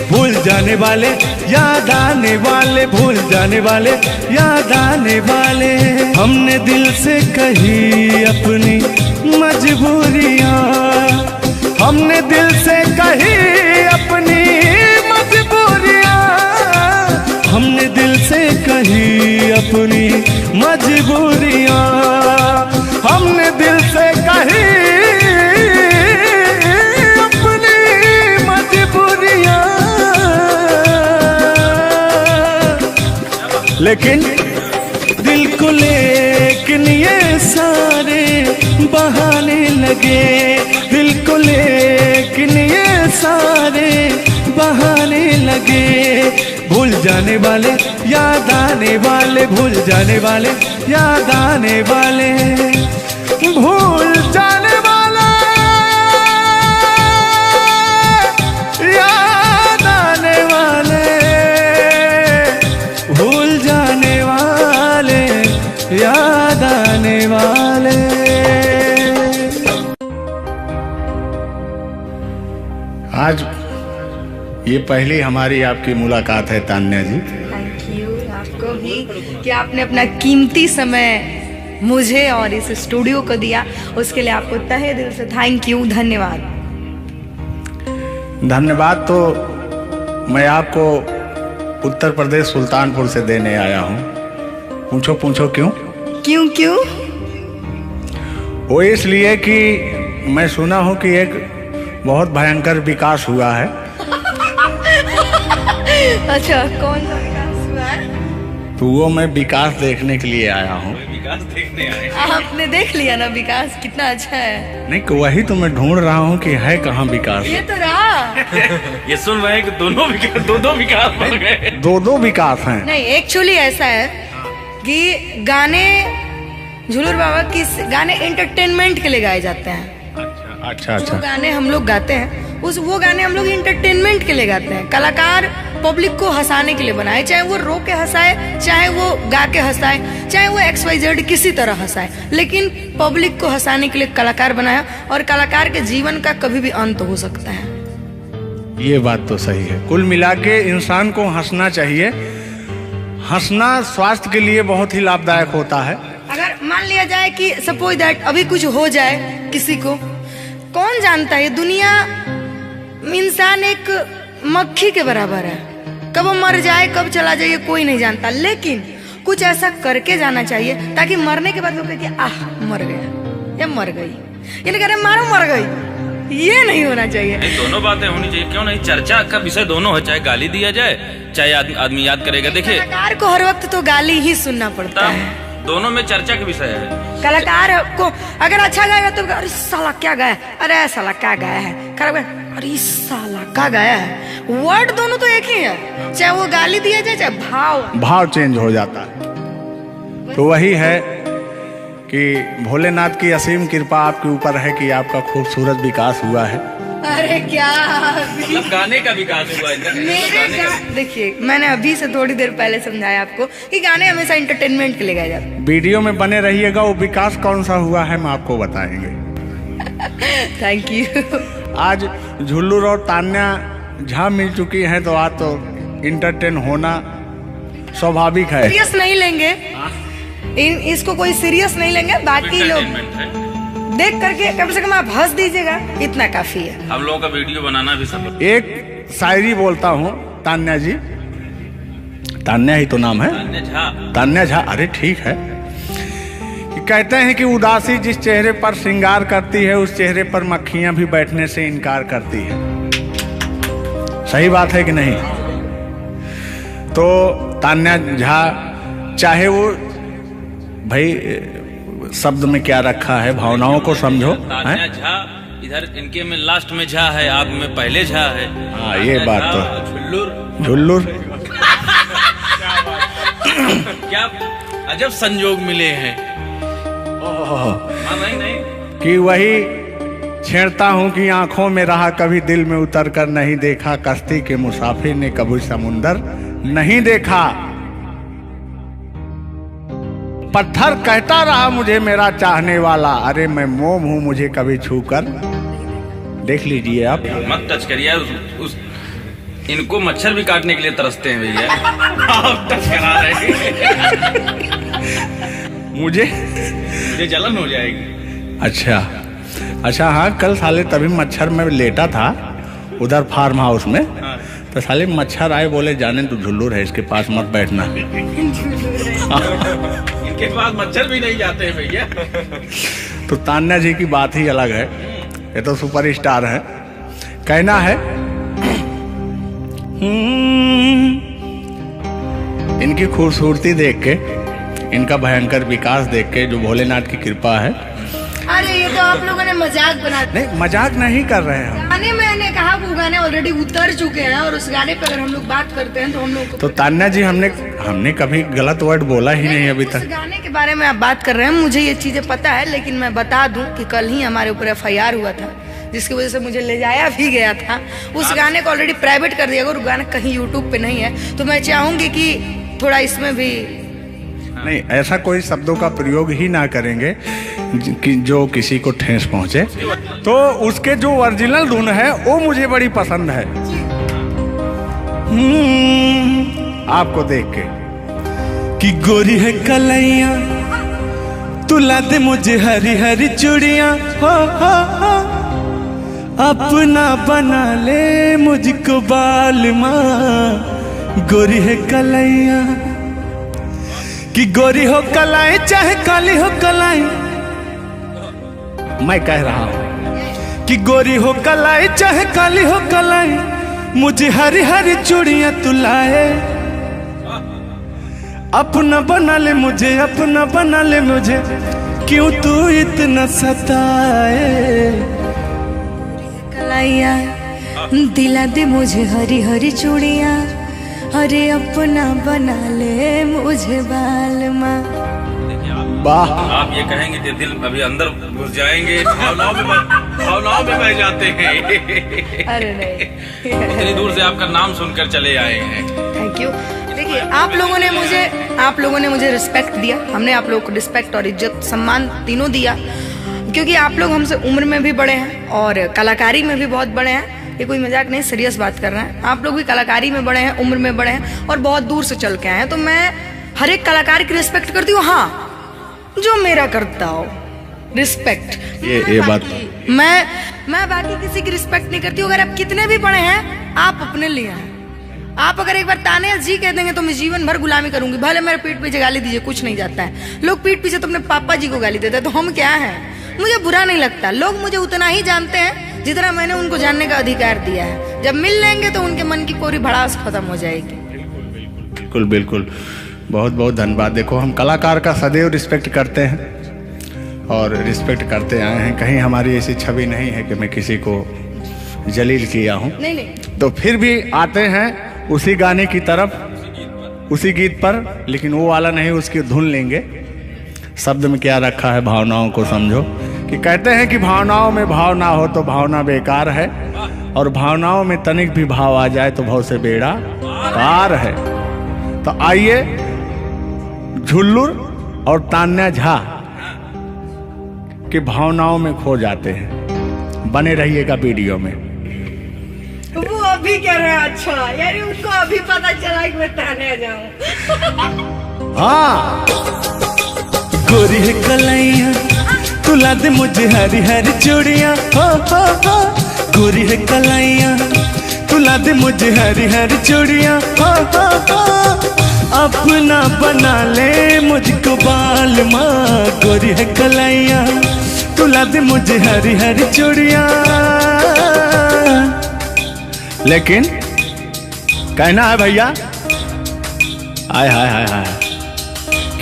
भूल जाने वाले याद आने वाले, भूल जाने वाले याद आने वाले। हमने दिल से कही अपनी मजबूरियाँ, हमने दिल से कही अपनी मजबूरियाँ, हमने दिल से कही अपनी मजबूरियाँ, हमने दिल से कही अपनी मजबूरियाँ। लेकिन दिल को लेकिन ये सारे बहाने लगे, दिल को लेकिन ये सारे बहाने लगे। भूल जाने वाले याद आने वाले, भूल जाने वाले याद आने वाले, भूल जाने वाले याद आने वाले, भूल जाने वाले याद आने वाले। आज ये पहली हमारी आपकी मुलाकात है तान्या जी। थैंक यू आपको भी कि आपने अपना कीमती समय मुझे और इस स्टूडियो को दिया, उसके लिए आपको तहे दिल से थैंक यू, धन्यवाद। धन्यवाद तो मैं आपको उत्तर प्रदेश सुल्तानपुर से देने आया हूँ। पूछो पूछो क्यों? क्यों क्यों? वो इसलिए कि मैं सुना हूँ कि एक बहुत भयंकर विकास हुआ है। अच्छा, कौन सा विकास हुआ है? तो वो मैं विकास देखने के लिए आया हूँ। विकास देखने आए। आपने देख लिया ना विकास कितना अच्छा है? नहीं, वही तो मैं ढूंढ रहा हूँ कि है कहाँ विकास। ये तो रहा। ये सुन रहे हैं कि दोनों विकास, दो विकास बन गए। दो विकास हैं। नहीं, एक्चुअली ऐसा है कि गाने झूलूर बाबा की गाने एंटरटेनमेंट के लिए गाए जाते हैं। अच्छा जो गाने हम लोग गाते हैं वो गाने हम लोग इंटरटेनमेंट के लिए गाते हैं। कलाकार पब्लिक को हंसाने के लिए बनाए, चाहे वो रो के हंसाए, चाहे वो गा के हंसाए, चाहे वो XYZ किसी तरह हंसाए, लेकिन पब्लिक को हंसाने के लिए कलाकार बनाया। और कलाकार के जीवन का कभी भी अंत हो सकता है। ये बात तो सही है। कुल मिला के इंसान को हंसना चाहिए। हंसना स्वास्थ्य के लिए बहुत ही लाभदायक होता है। अगर मान लिया जाए कि सपोज दैट अभी कुछ हो जाए किसी को, कौन जानता है दुनिया इंसान एक मक्खी के बराबर है, कब वो मर जाए कब चला जाए कोई नहीं जानता, लेकिन कुछ ऐसा करके जाना चाहिए ताकि मरने के बाद लोग कहे कि आह मर गया या मर गई, ये नहीं कह रहे मारो मर गई, ये नहीं होना चाहिए। दोनों बातें होनी चाहिए, क्यों नहीं? चर्चा का विषय दोनों है, चाहे गाली दिया जाए चाहे आदमी याद करेगा। देखिए कलाकार को हर वक्त तो गाली ही सुनना पड़ता है, दोनों में चर्चा का विषय है। कलाकार को अगर अच्छा गाएगा तो अरे साला क्या गाया, अरे साला क्या गाया है, खराब गाया, अरे साला क्या गाया है। वर्ड दोनों तो एक ही है, चाहे वो गाली दिया जाए चाहे भाव चेंज हो जाता है। तो वही है कि भोलेनाथ की असीम कृपा आपके ऊपर है कि आपका खूबसूरत विकास हुआ है। अरे क्या मतलब गाने का विकास हुआ है। देखिए मैंने अभी से थोड़ी देर पहले समझाया आपको कि गाने हमेशा एंटरटेनमेंट के लिए गाए जाते हैं। वीडियो में बने रहिएगा, वो विकास कौन सा हुआ है हम आपको बताएंगे। Thank you. आज झुल्लू और तान्या झा मिल चुकी हैं, तो आज तो इंटरटेन होना स्वाभाविक है। सीरियस नहीं लेंगे, इसको कोई सीरियस नहीं लेंगे, बाकी लोग देख करके कम से कम आप हंस दीजिएगा, इतना काफी है। हम लोगों का वीडियो बनाना भी सब। एक शायरी बोलता हूँ तान्या जी, तान्या ही तो नाम है, तान्या झा। अरे ठीक है। कि कहते हैं कि उदासी जिस चेहरे पर श्रृंगार करती है उस चेहरे पर मक्खियां भी बैठने से इनकार करती है। सही बात है कि नहीं? तो तान्या झा, चाहे वो भाई शब्द में क्या रखा है, भावनाओं को समझो। तान्या झा इधर इनके में लास्ट में झा है, आप में पहले झा है। हाँ ये बात तो झुल्लुर क्या अजब संजोग मिले हैं। नहीं कि वही छेड़ता हूँ कि आंखों में रहा कभी दिल में उतर कर नहीं देखा, कश्ती के मुसाफिर ने कभी समुंदर नहीं देखा। पत्थर कहता रहा मुझे मेरा चाहने वाला, अरे मैं मोम हूं मुझे कभी छूकर देख लीजिए आप। मत टच करिए इनको, मच्छर भी काटने के लिए तरसते हैं भैया। आप टच करा रहे मुझे जलन हो जाएगी। अच्छा हाँ, कल साले तभी मच्छर में लेटा था उधर फार्म हाउस में। हाँ। तो साले मच्छर आए, बोले जाने तू झुल्लू है, इसके पास मत बैठना। इनके पास मच्छर भी नहीं जाते हैं भैया। तो तान्या जी की बात ही अलग है, ये तो सुपरस्टार है। कहना है इनकी खूबसूरती देख के, इनका भयंकर विकास देख के, जो भोलेनाथ की कृपा है। अरे ये तो आप लोगों ने मजाक बना दिया। नहीं मजाक नहीं कर रहे हैं गाने मैंने कहा वो गाने ऑलरेडी उतर चुके हैं और उस गाने पे अगर हम लोग बात करते हैं तो हम लोग तो तान्या जी हमने कभी गलत वर्ड बोला ही नहीं अभी तक। उस गाने के बारे में आप बात कर रहे हैं, मुझे ये चीजें पता है, लेकिन मैं बता दूं कि कल ही हमारे ऊपर FIR हुआ था जिसकी वजह से मुझे ले जाया भी गया था। उस गाने को ऑलरेडी प्राइवेट कर दिया, और गाना कहीं यूट्यूब पे नहीं है। तो मैं चाहूंगी कि थोड़ा इसमें भी नहीं, ऐसा कोई शब्दों का प्रयोग ही ना करेंगे कि जो किसी को ठेस पहुंचे। तो उसके जो ओरिजिनल धुन है वो मुझे बड़ी पसंद है। आपको देख के कि गोरी है कलैया तुला दे मुझे हरी हरी चूड़ियां, हो अपना बना ले मुझको बाल माँ। गोरी है कलैया कि गोरी हो कलाई चाहे काली हो कलाई, मैं कह रहा हूँ कि गोरी हो कलाई चाहे काली हो कलाई, मुझे हरी हरी चूड़ियां तू लाए। अपना बना ले मुझे, अपना बना ले मुझे, क्यों तू इतना सताए। कलाइया दिला दे मुझे हरी हरी चूड़ियां, अरे अपना बना ले मुझे बाल माँ। वाह, आप ये कहेंगे तो दिल अभी अंदर घुस जाएंगे, भावनाओं में बह जाते हैं। अरे नहीं, इतनी दूर से आपका नाम सुनकर चले आए हैं। Thank you. देखिए आप लोगों ने मुझे रिस्पेक्ट दिया, हमने आप लोगों को रिस्पेक्ट और इज्जत सम्मान तीनों दिया, क्योंकि आप लोग हमसे उम्र में भी बड़े हैं और कलाकारी में भी बहुत बड़े हैं। ये कोई मजाक नहीं, सीरियस बात कर रहे हैं। आप लोग भी कलाकारी में बड़े हैं, उम्र में बड़े हैं और बहुत दूर से चल के आए हैं। तो मैं हर एक कलाकार की रिस्पेक्ट करती हूँ, हाँ जो मेरा करता हो रिस्पेक्ट। ये बात मैं बाकी किसी की रिस्पेक्ट नहीं करती हूँ। अगर आप कितने भी बड़े हैं, आप अपने लिए हैं, आप अगर एक बार ताने जी कह देंगे तो मैं जीवन भर गुलामी करूंगी, भले मेरे पीठ पीछे गाली दीजिए, कुछ नहीं जाता है। लोग पीठ पीछे तो अपने पापा जी को गाली देते हैं, तो हम क्या हैं? मुझे बुरा नहीं लगता, लोग मुझे उतना ही जानते हैं जितना मैंने उनको जानने का अधिकार दिया है। जब मिल लेंगे तो उनके मन की पूरी भड़ास खत्म हो जाएगी। बिल्कुल बिल्कुल, बहुत बहुत धन्यवाद। देखो, हम कलाकार का सदैव रिस्पेक्ट करते हैं और रिस्पेक्ट करते आए हैं। कहीं हमारी ऐसी छवि नहीं है कि मैं किसी को जलील किया हूँ। नहीं, तो फिर भी आते हैं उसी गाने की तरफ, उसी गीत पर, लेकिन वो वाला नहीं, उसकी धुन लेंगे। शब्द में क्या रखा है, भावनाओं को समझो। कि कहते हैं कि भावनाओं में भाव ना हो तो भावना बेकार है, और भावनाओं में तनिक भी भाव आ जाए तो भाव से बेड़ा पार है। तो आइए, झुल्लुर और तान्या झा की भावनाओं में खो जाते हैं। बने रहिएगा वीडियो में। वो अभी कह रहे हैं अच्छा, यानी उनको अभी पता चला कि मैं ताने जाऊं। हाँ, गोरी है कलाइया तुला दे मुझे हरी हरी चूड़ियां, हो। गोरी है कलाइया तुला दे मुझे हरी हरी चूड़ियां, हो। अपना बना ले मुझको बाल माँ। गोरी है कलाइया तुला दे मुझे हरी हरी चूड़ियां। लेकिन कहना है भैया, हाय हाय हाय हाय,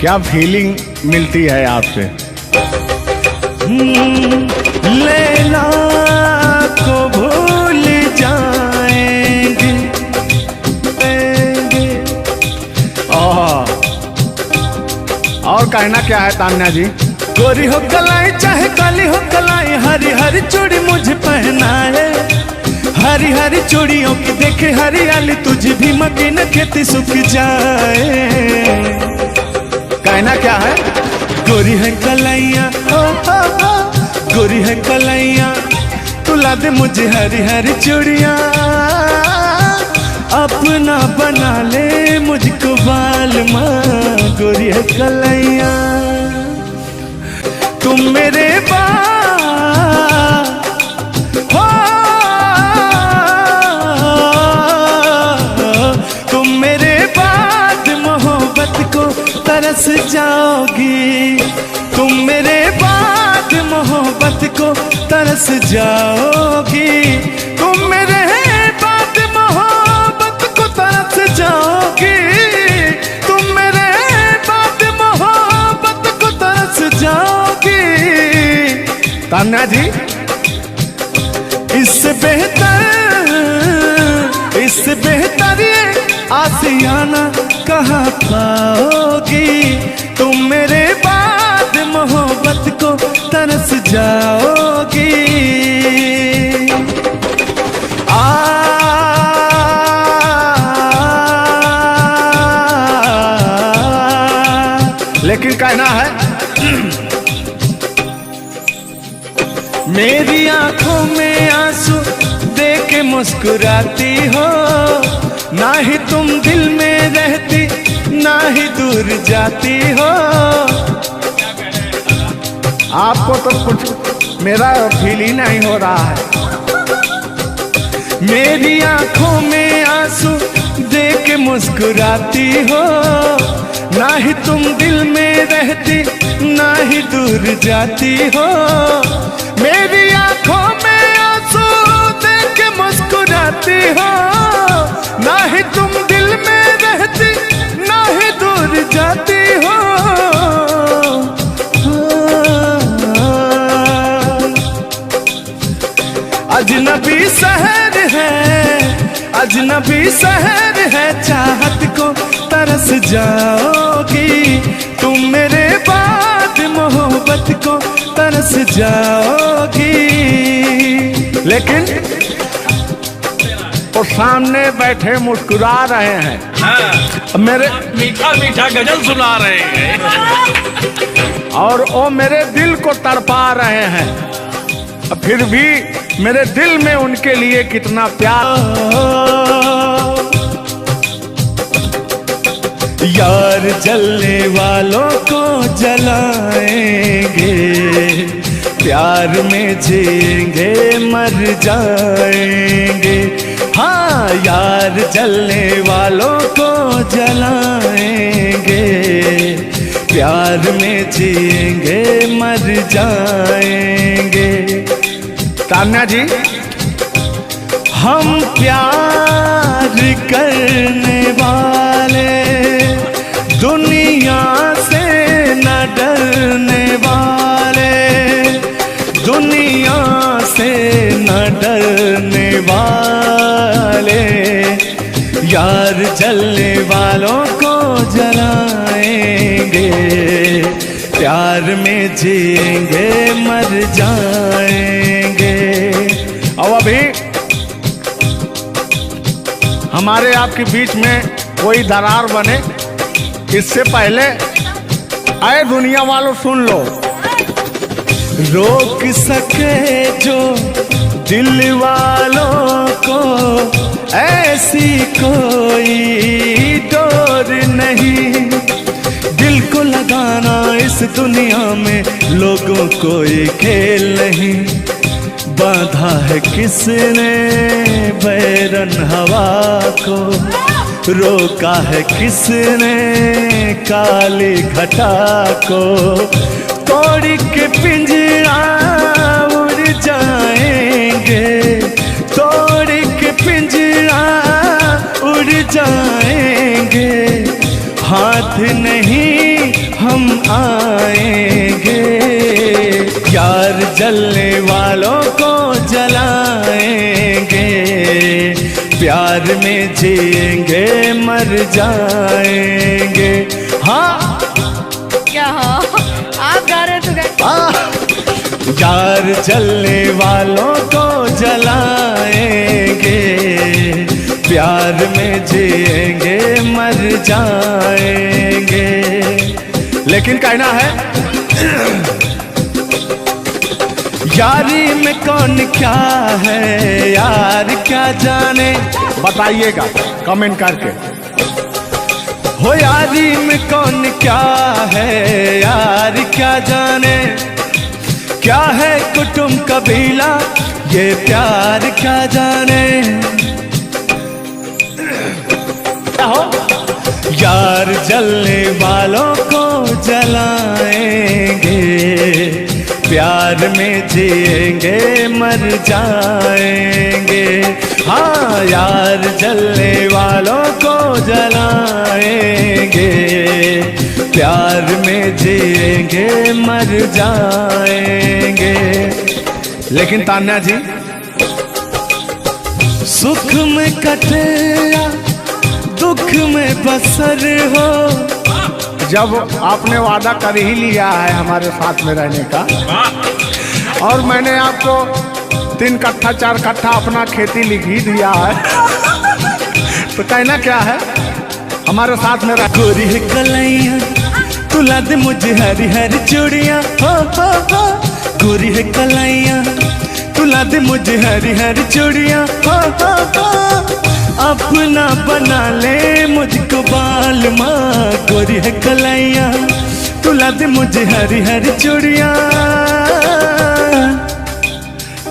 क्या फीलिंग मिलती है आपसे। लैला को भूल जाएंगे। और कहना क्या है तान्या जी। गोरी हो कलाई चाहे काली हो कलाई, हरी हरी चूड़ी मुझे पहनाए। हरी हरी चूड़ियों की देखे हरियाली, तुझे भी मकीन खेती सूख जाए। कहना क्या है। गोरी है कलाइया, गोरी है कलाइया तुला दे मुझे हरी हरी चूड़ियां। अपना बना ले मुझको बाल माँ। गोरी है कलाइया तुम मेरे हो, तुम मेरे बाद मोहब्बत को तरस जाओगी। तुम मेरे बाद मोहब्बत को तरस जाओगी। तुम मेरे बाद मोहब्बत को तरस जाओगी। तुम मेरे बाद मोहब्बत को तरस जाओगी। तान्या जी, इससे बेहतर ये आसियाना कहाँ पाओगी। तुम मेरे बाद मोहब्बत को तरस जाओगी। लेकिन कहना है मेरी आंखों में आंसू देख के मुस्कुराती हो। ना ही तुम दिल में रहती, ना ही दूर जाती हो। आपको तो कुछ मेरा फील ही नहीं हो रहा है। मेरी आंखों में आंसू देख के मुस्कुराती हो। ना ही तुम दिल में रहती, ना ही दूर जाती हो। मेरी आंखों में आंसू देख के मुस्कुराती हो। ना ही तुम दिल में रहती, ना ही दूर जाती हो। अजनबी शहर है, अजनबी शहर है, चाहत को तरस जाओगी। तुम मेरे बाद मोहब्बत को तरस जाओगी। लेकिन वो सामने बैठे मुस्कुरा रहे हैं। हाँ, मेरे मीठा मीठा गजल सुना रहे हैं और वो मेरे दिल को तड़पा रहे हैं। फिर भी मेरे दिल में उनके लिए कितना प्यार। यार जलने वालों को जलाएंगे, प्यार में जिएंगे मर जाएंगे। हाँ यार जलने वालों को जलाएंगे, प्यार में जिएंगे मर जाएंगे। तान्या जी, हम प्यार करने वाले दुनिया से न डरने वाले, दुनिया से न डरने वाले, यार जलने वालों को जलाएंगे, प्यार में जिएंगे मर जाएंगे। और अभी हमारे आपके बीच में कोई दरार बने इससे पहले आए दुनिया वालों सुन लो। रोक सके जो दिल वालों को ऐसी कोई डोर नहीं, दिल को लगाना इस दुनिया में लोगों को ये खेल नहीं। बांधा है किसने बैरन हवा को, रोका है किसने काली घटा को, तोड़ के पिंजरा उड़ जाएंगे, तोड़ के पिंजरा उड़ जाएंगे, हाथ नहीं हम आएंगे, यार जलने वालों को जलाएंगे, प्यार में जिएंगे मर जाएंगे। हाँ क्या हाँ आप गा रहे तो गा। यार जलने वालों को जलाएंगे, प्यार में जिएंगे मर जाएंगे। लेकिन कहना है यारी में कौन क्या है यार क्या जाने, बताइएगा कमेंट करके। हो यारी में कौन क्या है यार क्या जाने, क्या है कुटुंब कबीला ये प्यार क्या जाने। हो यार जलने वालों को जलाएंगे, प्यार में जिएंगे मर जाएंगे। हाँ यार जलने वालों को जलाएंगे, प्यार में जिएंगे मर जाएंगे। लेकिन तान्या जी, सुख में कटे या दुख में बसर हो, जब आपने वादा कर ही लिया है हमारे साथ में रहने का, और मैंने आपको 3 कट्ठा 4 कट्ठा अपना खेती लिख ही दिया है, तो कहना क्या है हमारे साथ में रह। गोरी है कलैया तुला दे मुझे हरी हरी चूड़ियाँ, हो गोरी है कलैया तुला दे मुझे हरी हरी चूड़ियाँ, हो अपना बना ले मुझको बाल माँ। गोरी है कलैया तुला दे मुझे हरी हरी चूड़ियाँ।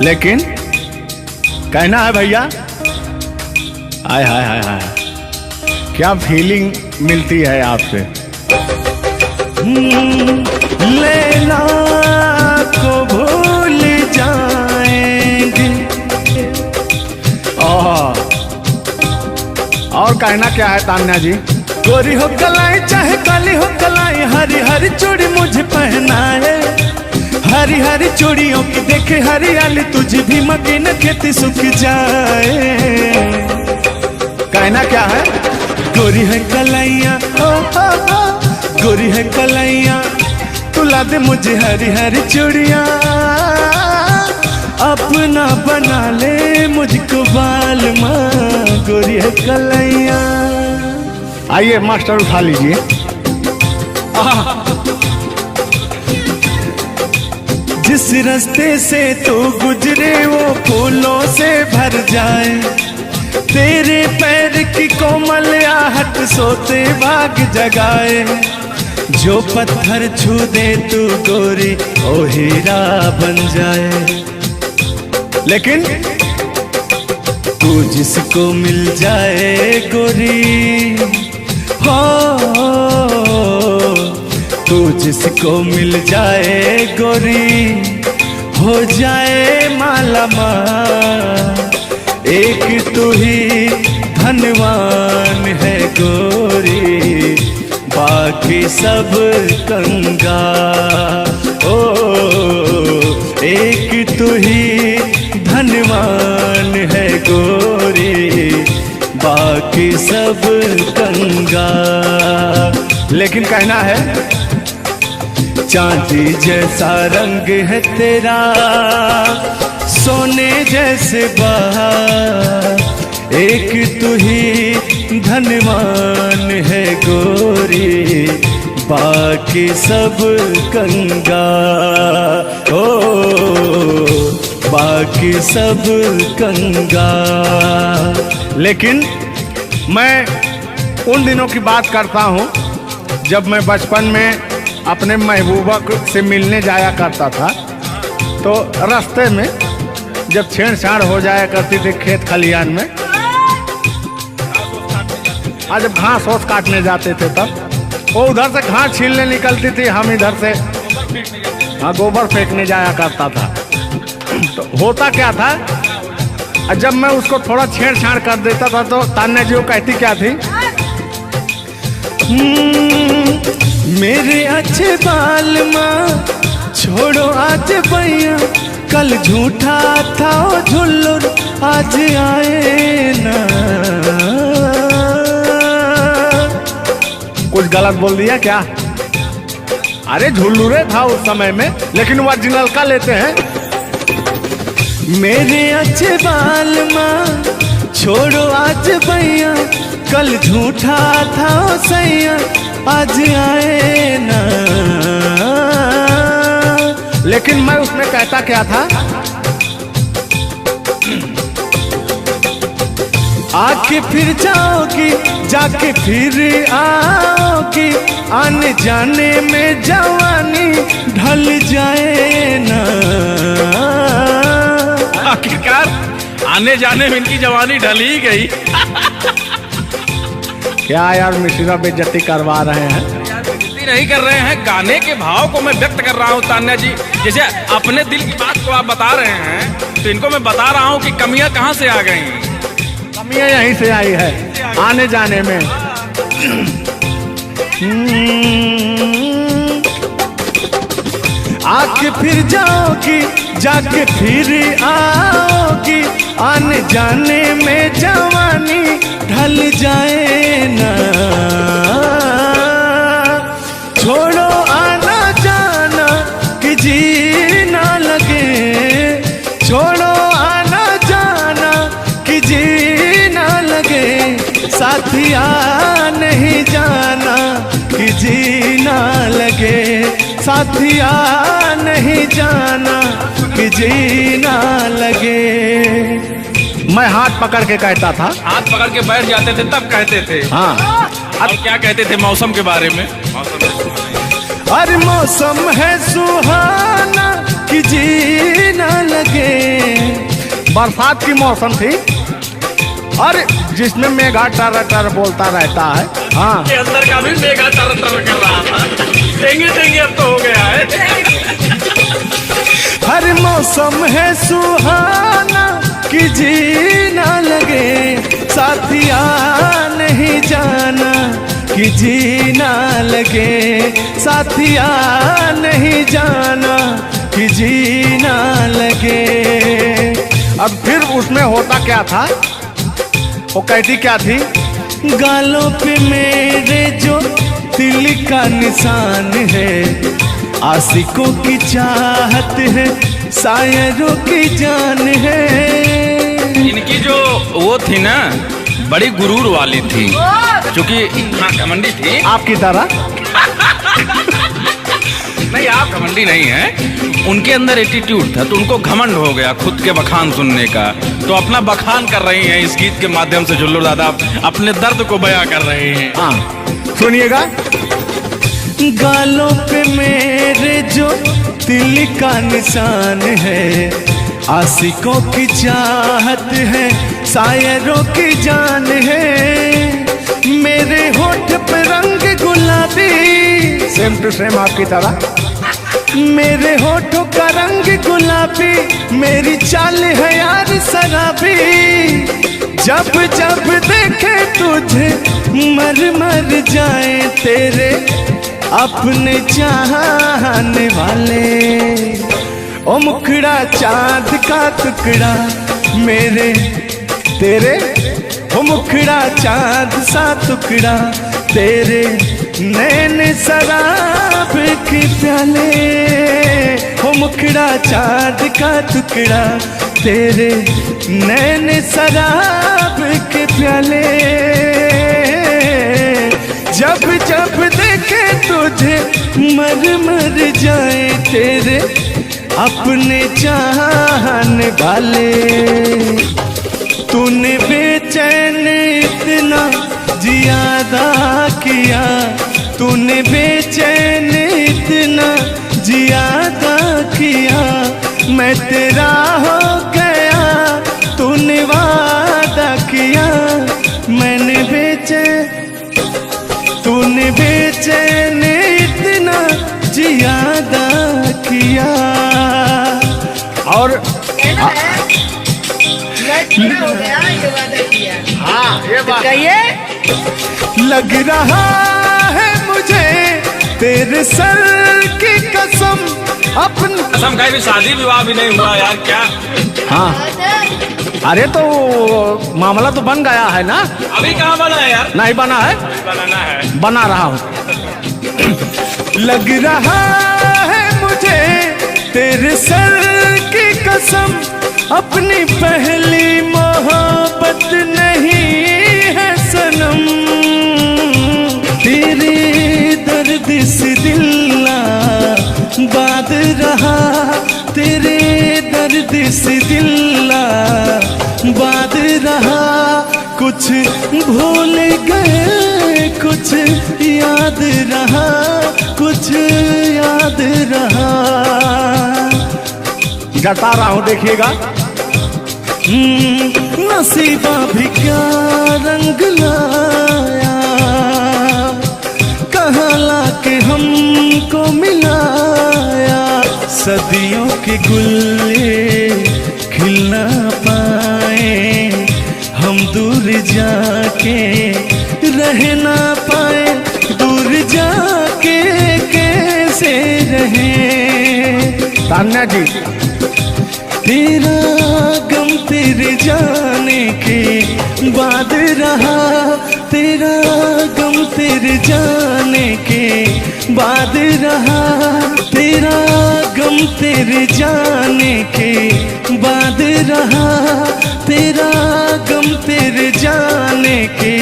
लेकिन कहना है भैया, हाय हाय हाय हाय, क्या फीलिंग मिलती है आपसे। लैला को भूल जाएंगे। और कहना क्या है तान्या जी। गोरी हो कलाई चाहे काली हो कलाई, हरी हरी चूड़ी मुझे पहनाए, हरी हरी चूड़ियों की देखे हरियाली, तुझे भी मकीन खेती सूख जाए। कहना क्या है। गोरी है कलैया गोरी है कलैया तुला दे मुझे हरी हरी चूड़ियाँ, अपना बना ले मुझको बाल माँ। गोरी है कलैया। आइए मास्टर उठा लीजिए। जिस रास्ते से तू गुजरे वो फूलों से भर जाए, तेरे पैर की कोमल आहट सोते भाग जगाए। जो पत्थर छू दे तू गोरी ओ हीरा बन जाए। लेकिन तू जिसको मिल जाए गोरी हो, तू जिसको मिल जाए गोरी हो जाए माला माल। एक तू ही धनवान है गोरी, बाकी सब कंगाल। ओ एक तू ही धनवान है गोरी, बाकी सब कंगाल। लेकिन कहना है चांदी जैसा रंग है तेरा, सोने जैसे बहार। एक तू ही धनवान है गोरी, बाकी सब कंगाल। ओ बाकी सब कंगाल। लेकिन मैं उन दिनों की बात करता हूँ जब मैं बचपन में अपने महबूबा से मिलने जाया करता था, तो रास्ते में जब छेड़छाड़ हो जाया करती थी खेत खलियान में, आज जब घास ओस काटने जाते थे तब वो उधर से घास छीलने निकलती थी, हम इधर से गोबर फेंकने जाया करता था। तो होता क्या था, जब मैं उसको थोड़ा छेड़छाड़ कर देता था तो तान्या जी वो कहती क्या थी, मेरे अच्छे बाल माँ छोड़ो आज भैया, कल झूठा था ओ झुल्लुर आज आए ना। कुछ गलत बोल दिया क्या? अरे झुल्लुरे था उस समय में, लेकिन ओरिजिनल का लेते हैं। मेरे अच्छे बाल माँ छोड़ो आज भैया, कल झूठा था ओ सैया आज आए ना। लेकिन मैं उसमें कहता क्या था, आके फिर जाओगी जाके फिर आओगी, आने जाने में जवानी ढल जाए ना। आखिरकार आने जाने में इनकी जवानी ढल ही गई। क्या यार मिश्रा बेइज्जती करवा रहे हैं? बेइज्जती नहीं कर रहे हैं, गाने के भाव को मैं व्यक्त कर रहा हूँ तान्या जी। जैसे अपने दिल की बात को आप बता रहे हैं, तो इनको मैं bता रहा हूँ कि कमियां कहाँ से आ गई। कमियां यहीं से आई है आने जाने में। आके फिर जाओगी जाके फिर आओगी, आने जाने में जवानी ढल जाए ना। छोड़ो आना जाना कि जी ना लगे, छोड़ो आना जाना कि जी ना लगे, साथिया नहीं जाना कि जी ना लगे, साथिया नहीं जाना कि जी ना लगे। मैं हाथ पकड़ के कहता था, हाथ पकड़ के बैठ जाते थे तब कहते थे। हाँ अब क्या कहते थे मौसम के बारे में? अरे मौसम है सुहाना कि जी ना लगे। बरसात की मौसम थी, अरे जिसमें मेघा टर टर बोलता रहता है। हाँ के अंदर का भी मेघा तर तर कर रहा था। देंगे देंगे अब तो हो गया है। हर मौसम है सुहाना कि जी ना लगे, साथिया नहीं जाना कि जी ना लगे, साथिया नहीं जाना कि जी ना लगे। अब फिर उसमें होता क्या था, वो कहती क्या थी, गालों पे मेरे जो दिल का निशान है, आशिकों की चाहत है, शायरों की जान है। इनकी जो वो थी ना, बड़ी गुरूर वाली थी, क्योंकि हाँ घमंडी थी। आपकी तरह नहीं, आप घमंडी नहीं हैं, उनके अंदर एटीट्यूड था, तो उनको घमंड हो गया खुद के बखान सुनने का। तो अपना बखान कर रही हैं इस गीत के माध्यम से। जुल्लुर दादा अपने दर्द को बयां कर रहे हैं। हाँ सुनिएगा, गालों पे मेरे जो दिल का निशान है, आशिकों की चाहत है, शायरों की जान है, मेरे होठ पे रंग गुलाबी, सेम टू सेम आपकी तरह। मेरे होठों का रंग गुलाबी, मेरी चाल है यार शराबी, जब जब देखे तुझे मर मर जाए तेरे अपने चाहने वाले। ओ मुखड़ा चांद का टुकड़ा मेरे तेरे, ओ मुखड़ा चांद सा टुकड़ा तेरे, नैन शराब के प्याले। ओ मुखड़ा चांद का टुकड़ा तेरे, नैन शराब के प्याले, जब जब देखे तुझे मर मर जाए तेरे अपने चाहने वाले। तूने बेचैन इतना जियादा किया, तूने बेचैन इतना जियादा किया, मैं तेरा हो गया, तूने वादा किया, मैंने तूने बेचैन इतना जियादा किया। और हो गया ये वादा किया। हाँ ये बात कहिए। लग रहा है मुझे तेरे सर की कसम, अपन कसम खाई भी शादी विवाह भी नहीं हुआ यार क्या? हाँ, अरे तो मामला तो बन गया है ना? अभी कहाँ बना है यार? नहीं बना है, बनाना है, बना रहा हूँ। लग रहा है मुझे तेरे सर की कसम, अपनी पहली मोहब्बत नहीं है सनम, तेरे दर्द से दिल बात रहा, तेरे दर्द से दिल बात रहा, कुछ भूल गए कुछ याद रहा, कुछ याद रहा। जता रहा हूँ देखिएगा। नसीबा भी क्या रंग लाया, कहाँ लाके हमको मिलाया, सदियों के गुल्ले खिल ना पाए, हम दूर जाके रह ना पाए, दूर जाके कैसे रहे। तान्या जी, तेरा गम तेरे जाने के बाद रहा, तेरा गम तेरे जाने के बाद रहा, तेरा गम तेरे जाने के बाद रहा, तेरा गम तेरे जाने के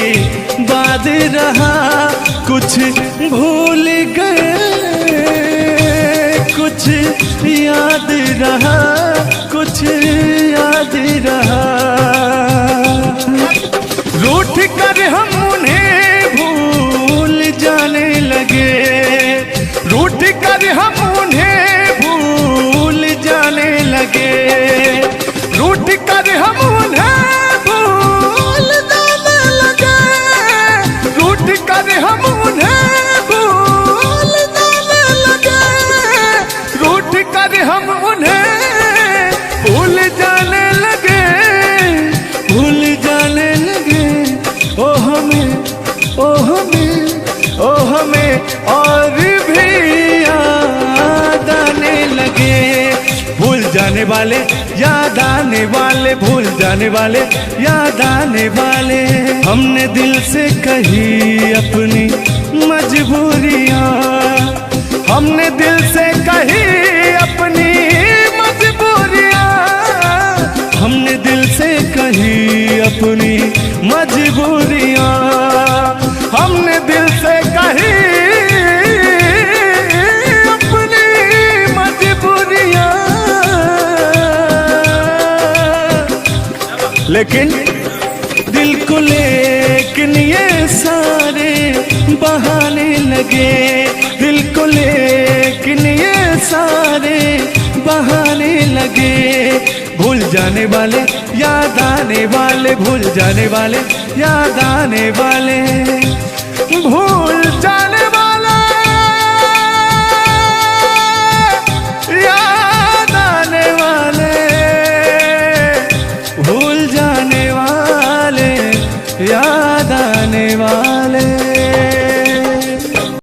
बाद रहा, कुछ भूल गए कुछ याद रहा, कुछ याद रहा। रूठ कर हम उन्हें भूल जाने लगे, रूठ कर हम उन्हें भूल जाने लगे, रूठ कर हम उन्हें भूल जाने लगे, रूठ कर हम उन्हें भूल जाने लगे, रूठ कर हम उन्हें भूल जाने लगे, भूल जाने लगे। ओ हमें, ओ हमें, ओ हमें और भी याद आने लगे, भूल जाने वाले याद आने वाले, भूल जाने वाले याद आने वाले। हमने दिल से कही अपनी मजबूरियाँ, हमने दिल से कही अपनी मजबूरियाँ, हमने दिल से कही अपनी मजबूरियाँ, हमने दिल से कही अपनी मजबूरियाँ। लेकिन दिल को लेकिन ये सारे बहाने लगे, दिल को लेकिन ये सारे बहाने लगे, भूल जाने वाले याद आने वाले, भूल जाने वाले याद आने वाले, भूल जाने वाले याद आने वाले, भूल जाने वाले याद आने वाले।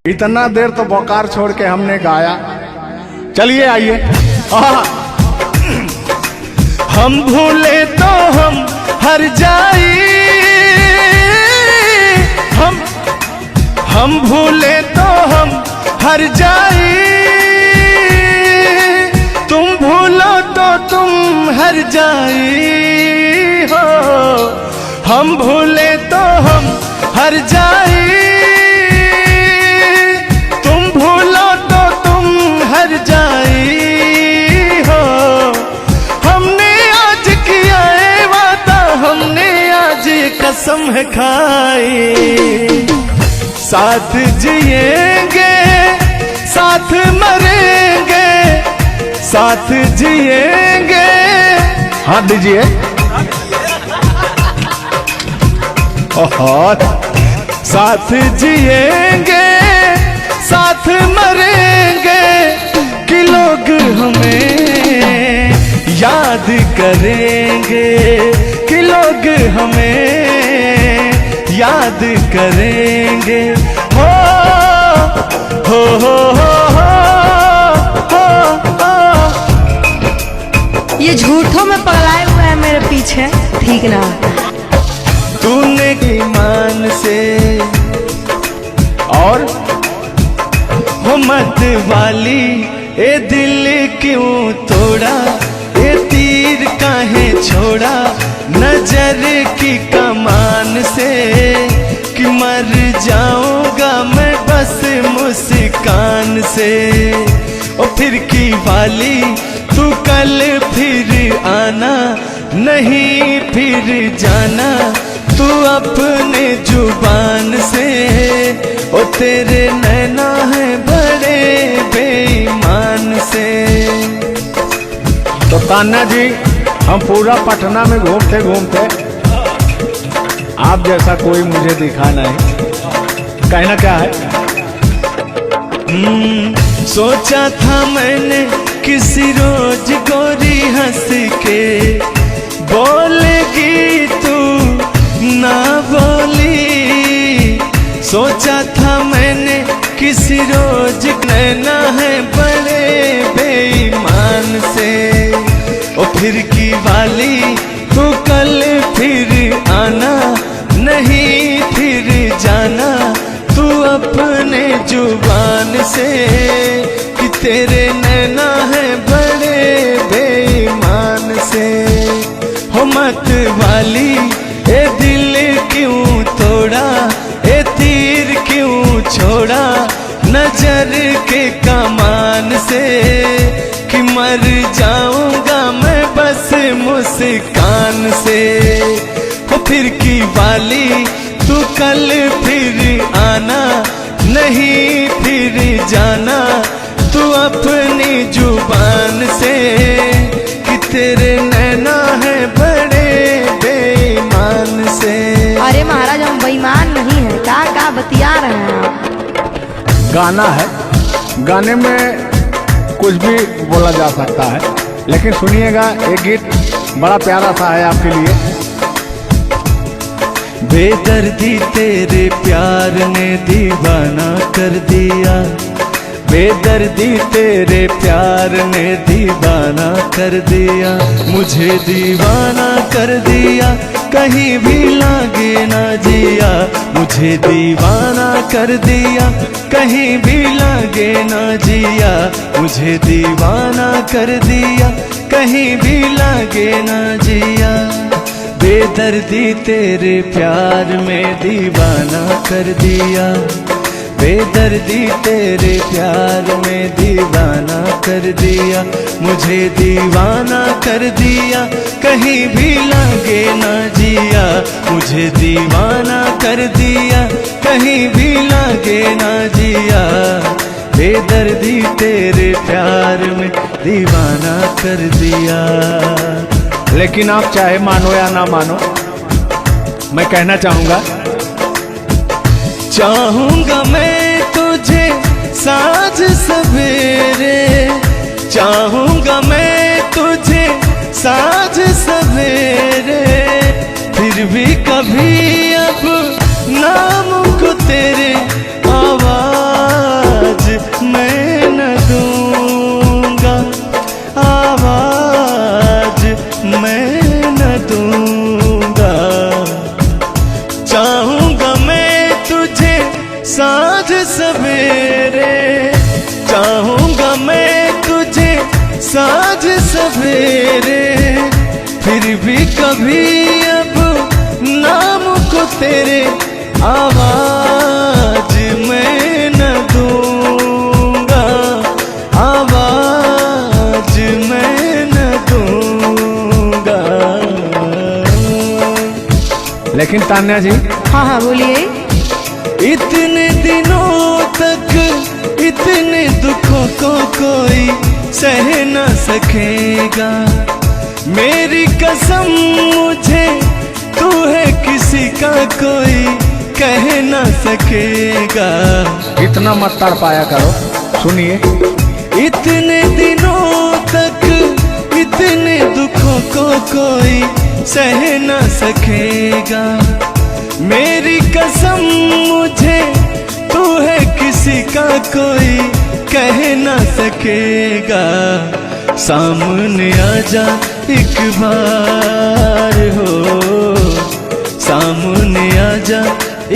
इतना देर तो बोकार छोड़ के हमने गाया, चलिए आइए। हम भूले तो हम हर जाई, हम भूले तो हम हर जाई, तुम भूलो तो तुम हर जाई हो। हम भूले तो हम हर जाई, तुम भूलो तो तुम हर जाई हो। हमने आज किया है वादा, हमने आज कसम है खाई, साथ जिएंगे साथ मरेंगे, साथ जिएंगे। हाथ दीजिए। साथ जिएंगे साथ मरेंगे, कि लोग हमें याद करेंगे, कि लोग हमें याद करेंगे। हो हो हो हो हो हो। ये झूठों में पगलाए हुए हैं मेरे पीछे, ठीक ना। तूने ईमान से और हो मत वाली ए दिल क्यों तोड़ा, ए तीर काहे छोड़ा नजर की कमान से, कि मर जाऊंगा मैं बस मुस्कान से। ओ फिर की वाली तू कल फिर आना, नहीं फिर जाना तू अपने जुबान से। ओ तेरे नैना है बड़े बेईमान से। तो तान्या जी, हम पूरा पटना में घूमते घूमते आप जैसा कोई मुझे दिखा नहीं, कहना क्या है? सोचा था मैंने किसी रोज गोरी हंस के बोलेगी तू ना बोली, सोचा था मैंने किसी रोज नैना है बड़े बेईमान से। ओ फिर की वाली तू कल फिर आना, नहीं फिर जाना तू अपने जुबान से, कि तेरे नैना है बड़े बेईमान से। हो मत वाली ए दिल क्यों तोड़ा, ए तीर क्यों छोड़ा नजर के कमान से, कि मर जाऊंगा मैं बस मुस्कान से। हो फिर की वाली तू कल फिर आना, नहीं फिर जाना तू अपनी जुबान से, कि तेरे नैना है बड़े बेईमान से। अरे महाराज, हम बेईमान नहीं है, का बतिया रहे हैं आप? गाना है, गाने में कुछ भी बोला जा सकता है, लेकिन सुनिएगा, एक गीत बड़ा प्यारा सा है आपके लिए। बेदर्दी तेरे प्यार ने दीवाना कर दिया, बेदर्दी तेरे प्यार ने दीवाना कर दिया, मुझे दीवाना कर दिया, कहीं भी लागे ना जिया, मुझे दीवाना कर दिया, कहीं भी लागे ना जिया, मुझे दीवाना कर दिया, कहीं भी लागे ना जिया। बेदर्दी तेरे प्यार में दीवाना कर दिया, बेदर्दी तेरे प्यार में दीवाना कर दिया, मुझे दीवाना कर दिया, कहीं भी लागे ना जिया, मुझे दीवाना कर दिया, कहीं भी लागे ना जिया। बेदर्दी तेरे प्यार में दीवाना कर दिया। लेकिन आप चाहे मानो या ना मानो, मैं कहना चाहूंगा, चाहूंगा मैं तुझे साँझ सवेरे, चाहूंगा मैं तुझे साँझ सवेरे, फिर भी कभी अब नाम को तेरे आवाज मैं न दूंगा, आवाज मैं न दूंगा। चाहूंगा मैं तुझे साँझ सवेरे, चाहूंगा मैं तुझे साँझ सवेरे, फिर भी कभी अब नाम को तेरे आवाज मैं न दूंगा, आवाज मैं न दूंगा। लेकिन तान्या जी, हाँ हाँ बोलिए। इतने दिनों तक इतने दुखों को कोई सह न सकेगा, मेरी कसम मुझे तू है किसी का कोई कह न सकेगा। इतना मत तड़पाया करो, सुनिए। इतने दिनों तक इतने दुखों को कोई सह न सकेगा, मेरी कसम मुझे तू है किसी का कोई कह न सकेगा। सामने आजा एक बार हो, सामने आजा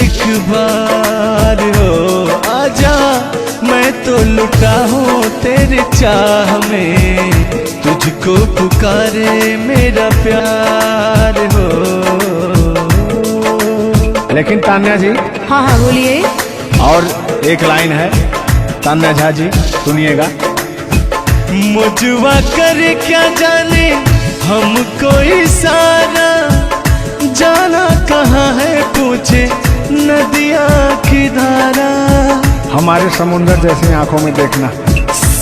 एक बार हो, आजा मैं तो लुटा हूँ तेरे चाह में, तुझको पुकारे मेरा प्यार हो। लेकिन तान्या जी, हाँ हाँ बोलिए। और एक लाइन है, तान्या झा जी सुनिएगा। मुझवा करे क्या जाने हमको इशारा, जाना कहाँ है पूछे नदिया की धारा। हमारे समुंदर जैसी आंखों में देखना।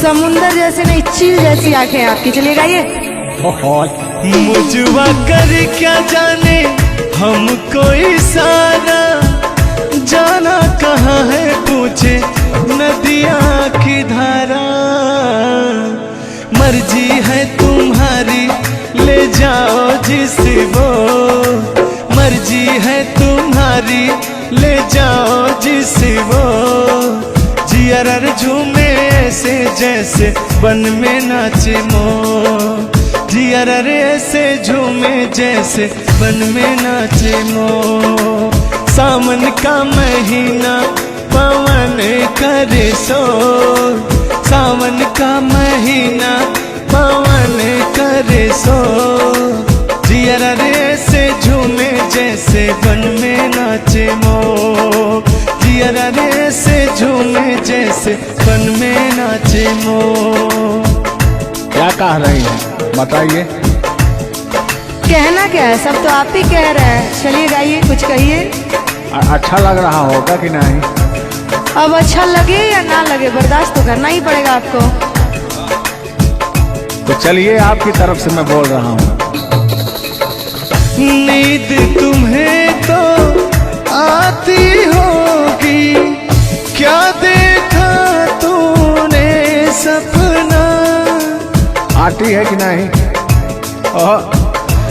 समुंदर जैसे नहीं, चील जैसी आंखें आपकी, चलेगा ये। मुझवा करे क्या जाने हमको इशारा, जाना कहाँ है पूछे नदिया की धारा। मर्जी है तुम्हारी ले जाओ जिस वो, मर्जी है तुम्हारी ले जाओ जिस वो, जियर झूमे ऐसे जैसे बन में नाचे मो, जियर ऐसे झूमे जैसे बन में नाचे मो। सावन का महीना पवन करे शोर, सावन का महीना पवन करे शोर, जियर ऐसे झूमे जैसे बन में नाचे मो, जियर ऐसे झूमे जैसे बन में नाचे मो। क्या कह रही हैं बताइए। कहना क्या है, सब तो आप ही कह रहे हैं। चलिए गाइए, कुछ कहिए। अच्छा लग रहा होगा कि नहीं? अब अच्छा लगे या ना लगे, बर्दाश्त तो करना ही पड़ेगा आपको। तो चलिए, आपकी तरफ से मैं बोल रहा हूँ। नींद तुम्हें तो आती होगी, क्या देखा तूने सपना। आती है कि नहीं?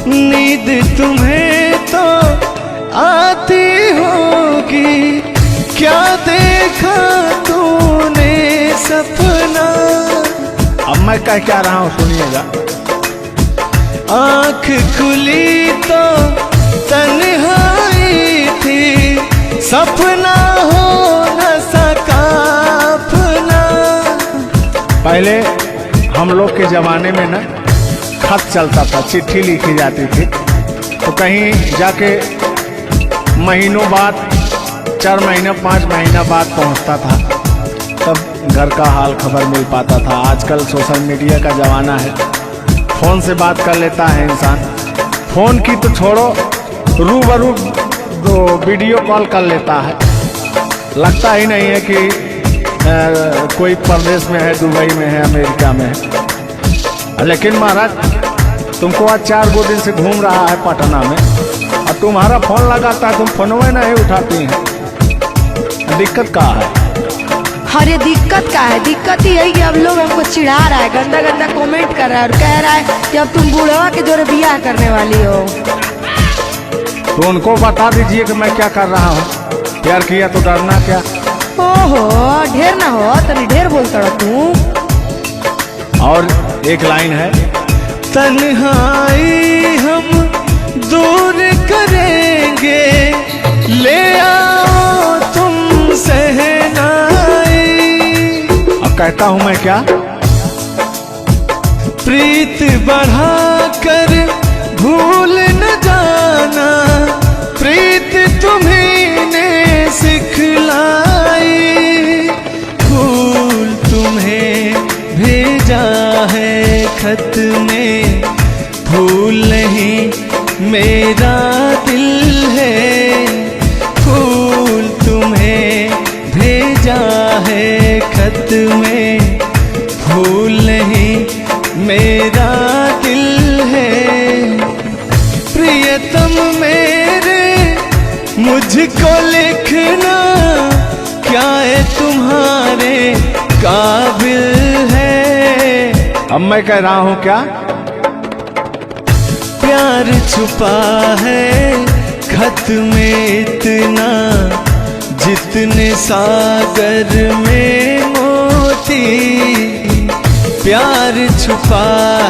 नींद तुम्हें तो आती होगी, क्या देखा तूने सपना। अब मैं कह क्या रहा हूँ सुनिएगा। आँख खुली तो तन्हाई थी, सपना हो न सका अपना। पहले हम लोग के जमाने में ना खत चलता था, चिट्ठी लिखी जाती थी, तो कहीं जाके महीनों बाद, 4 महीना 5 महीना बाद पहुंचता था, तब घर का हाल खबर मिल पाता था। आजकल सोशल मीडिया का ज़माना है, फ़ोन से बात कर लेता है इंसान। फ़ोन की तो छोड़ो, रूबरू वीडियो कॉल कर लेता है। लगता ही नहीं है कि कोई परदेश में है, दुबई में है, अमेरिका में है। लेकिन महाराज तुमको आज 4 दिन से घूम रहा है पटना में, और तुम्हारा फोन लगाता है, तुम फोनवे नहीं उठाती हैं। दिक्कत क्या है? अरे दिक्कत क्या है? दिक्कत ही है कि अब लोग हमको चिढ़ा रहा है, गंदा गंदा कमेंट कर रहा है और कह रहा है कि अब तुम बूढ़वा के जोरे बियाह करने वाली हो। तो उनको बता दीजिए कि मैं क्या कर रहा हूँ। प्यार किया तो डरना क्या? ओहो, ढेर ना हो, तनी ढेर बोलता रहो तू। और एक लाइन है, तन्हाई हम दूर करेंगे, ले आओ तुम सहनाई। अब कहता हूँ मैं क्या? प्रीत बढ़ाकर भूल न जाना, प्रीत तुम्हीं ने सिखलाई। फूल तुम्हें भेजा है खत में, फूल नहीं मेरा दिल है। फूल तुम्हें भेजा है खत में, फूल नहीं मेरा दिल है। प्रियतम मेरे मुझको लिखना, क्या है तुम्हारे काबिल है। अब मैं कह रहा हूँ क्या? प्यार छुपा है खत में इतना, जितने सागर में मोती। प्यार छुपा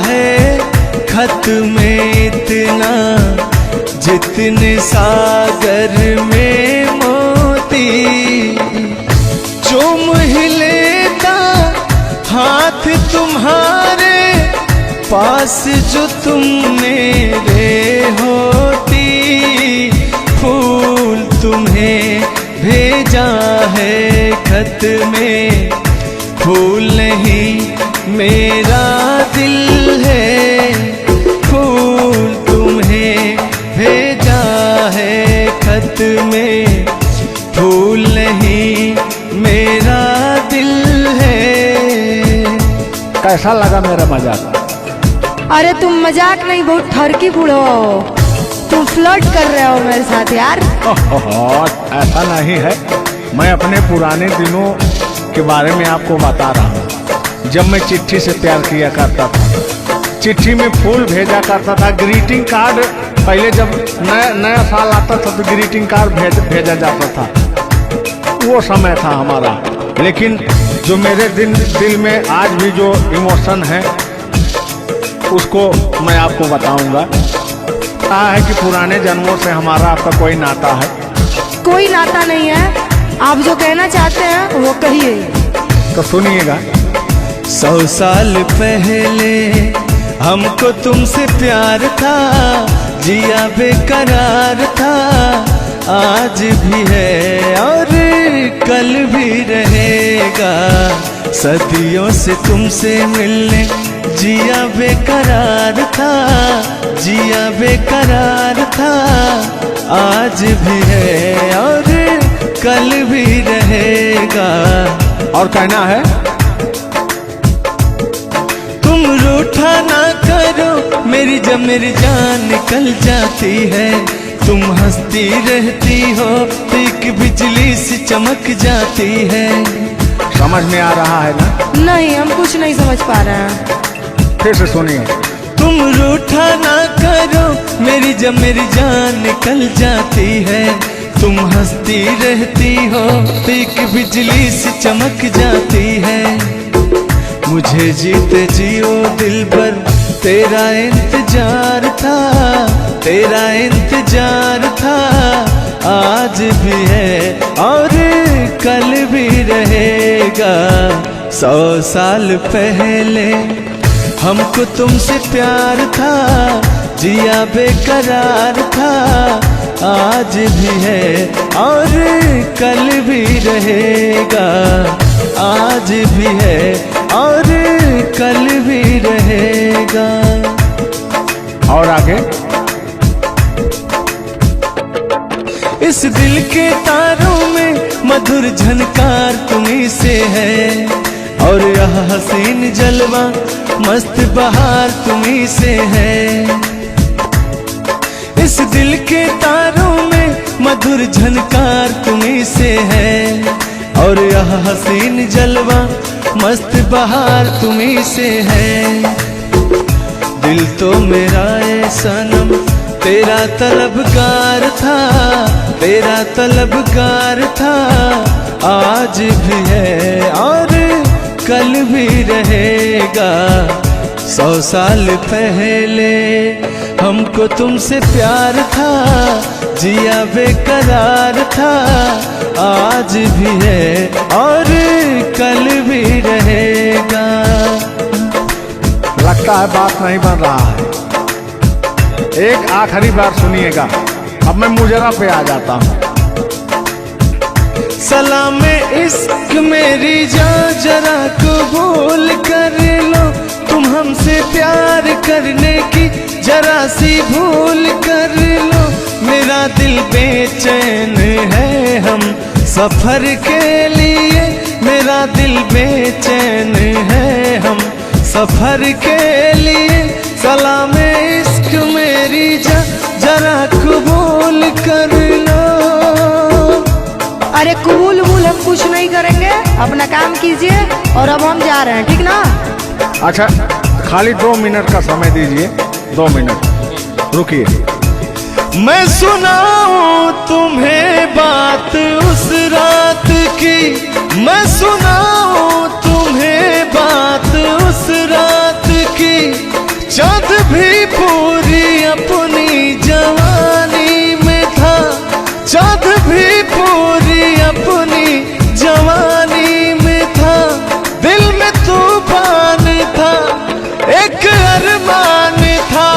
है खत में इतना, जितने सागर में मोती। चूम ही लेता हाथ तुम्हारे, पास जो तुम मेरे होती। फूल तुम्हें भेजा है खत में, फूल नहीं मेरा दिल है। फूल तुम्हें भेजा है खत में, फूल नहीं मेरा दिल है। कैसा लगा मेरा मजाक? अरे तुम मजाक नहीं, बहुत ठरकी बूढ़ो हो, तुम फ्लर्ट कर रहे हो मेरे साथ यार। ऐसा नहीं है, मैं अपने पुराने दिनों के बारे में आपको बता रहा हूँ। जब मैं चिट्ठी से प्यार किया करता था, चिट्ठी में फूल भेजा करता था, ग्रीटिंग कार्ड। पहले जब नया साल आता था तो ग्रीटिंग कार्ड भेजा जाता था, वो समय था हमारा। लेकिन जो मेरे दिल में आज भी जो इमोशन है, उसको मैं आपको बताऊंगा। कहा है कि पुराने जन्मों से हमारा आपका कोई नाता है। कोई नाता नहीं है, आप जो कहना चाहते हैं वो कहिए। तो सुनिएगा। 100 साल पहले हमको तुमसे प्यार था, जिया बेकरार था। आज भी है और कल भी रहेगा, सदियों से तुमसे मिलने जिया बेकरार था, जिया बेकरार था। आज भी है और कल भी रहेगा। और कहना है, तुम रूठा ना करो मेरी, जब मेरी जान निकल जाती है। तुम हंसती रहती हो तो एक बिजली सी चमक जाती है। समझ में आ रहा है ना? नहीं, हम कुछ नहीं समझ पा रहे हैं। फिर से सुनिए। तुम रूठा ना करो मेरी, जब मेरी जान निकल जाती है। तुम हंसती रहती हो तो एक बिजली सी चमक जाती है। मुझे जीते जियो दिल भर तेरा इंतजार था, तेरा इंतजार था। आज भी है और कल भी रहेगा। 100 साल पहले हमको तुमसे प्यार था, जिया बेकरार था। आज भी है और कल भी रहेगा। आज भी है और कल भी रहेगा। और आगे, इस दिल के तारों में मधुर झनकार तुम्हीं से है। और यह हसीन जलवा मस्त बहार तुम्ही से है। इस दिल के तारों में मधुर झनकार तुम्ही से है, और यह हसीन जलवा मस्त बहार तुम्ही से है। दिल तो मेरा ए सनम तेरा तलबगार था, तेरा तलबगार था, आज भी है और कल भी रहेगा। 100 साल पहले हमको तुमसे प्यार था, जिया बेकरार था, आज भी है और कल भी रहेगा। लगता है बात नहीं बन रहा है। एक आखिरी बार सुनिएगा, अब मैं मुजरा पे आ जाता हूँ। सलाम इश्क मेरी जान जरा कबूल कर लो, तुम हमसे प्यार करने की जरा सी भूल कर लो। मेरा दिल बेचैन है हम सफर के लिए, मेरा दिल बेचैन है हम सफर के लिए। सलाम इश्क मेरी जरा कबूल कर लो। अरे कबूल वबूल हम कुछ नहीं करेंगे, अपना काम कीजिए और अब हम जा रहे हैं, ठीक ना? अच्छा, खाली 2 मिनट का समय दीजिए, 2 मिनट रुकिए। मैं सुनाऊं तुम्हें बात उस रात की, मैं सुनाऊं तुम्हें बात उस रात की। चाँद भी पूरी अपनी जवानी में था, चाँद भी पूरी अपनी जवानी में था। दिल में तूफान था, एक अरमान था,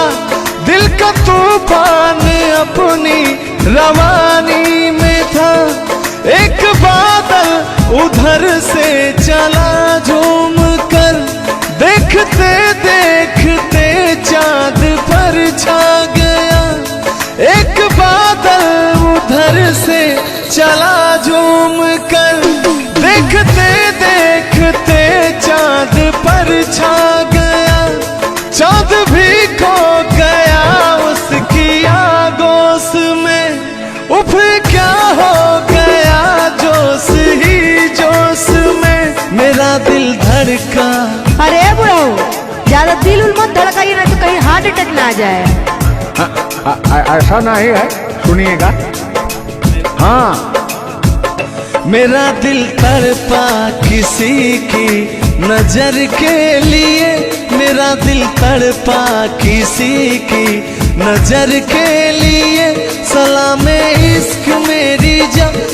दिल का तूफान अपनी रवानी में था। एक बादल उधर से चला झूम कर, देखते देखते चाँद पर छा गया। एक बादल उधर से चला झूम कर, देखते देखते चाँद पर छा गया। चाँद भी खो गया उसकी आगोश में, उफ क्या हो गया जोश ही जोश में। मेरा दिल धड़का। अरे बुढ़ाऊ, ज्यादा दिल उल मत धड़काइए ना तो कहीं हार्ट अटैक ना आ जाए। ऐसा नहीं है, सुनिएगा। हाँ, मेरा दिल तड़पा किसी की नजर के लिए, मेरा दिल तड़पा किसी की नजर के लिए। सलाम इश्क मेरी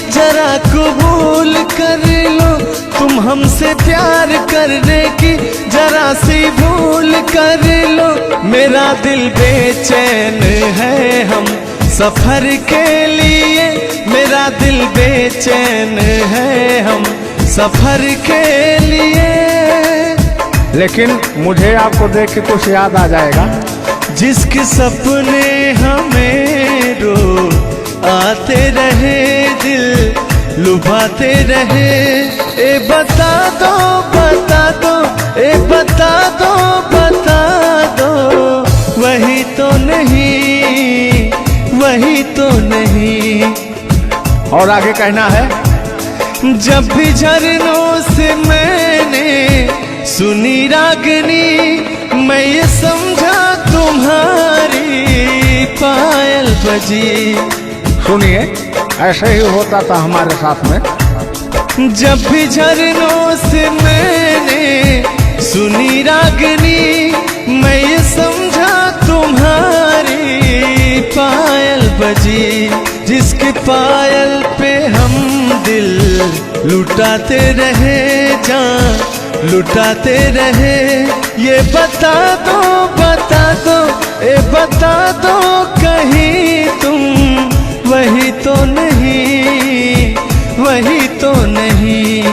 जरा कबूल कर लो, तुम हमसे प्यार करने की जरा सी भूल कर लो। मेरा दिल बेचैन है हम सफर के लिए, मेरा दिल बेचैन है हम सफर के लिए। लेकिन मुझे आपको देख के कुछ याद आ जाएगा। जिसके सपने हमें रो आते रहे, दिल लुभाते रहे। ए बता दो बता दो, ए बता दो बता दो, वही तो नहीं, वही तो नहीं। और आगे कहना है, जब भी झरनों से मैंने सुनी रागनी, मैं ये समझा तुम्हारी पायल बजी। सुनिए, ऐसे ही होता था हमारे साथ में। जब भी झरनों से मैंने सुनी रागनी, मैं ये समझा तुम्हारी पायल बजी। जिसके पायल पे हम दिल लुटाते रहे, जान लुटाते रहे। ये बता दो बता दो, ए बता दो कहीं तुम वही तो नहीं, वही तो नहीं।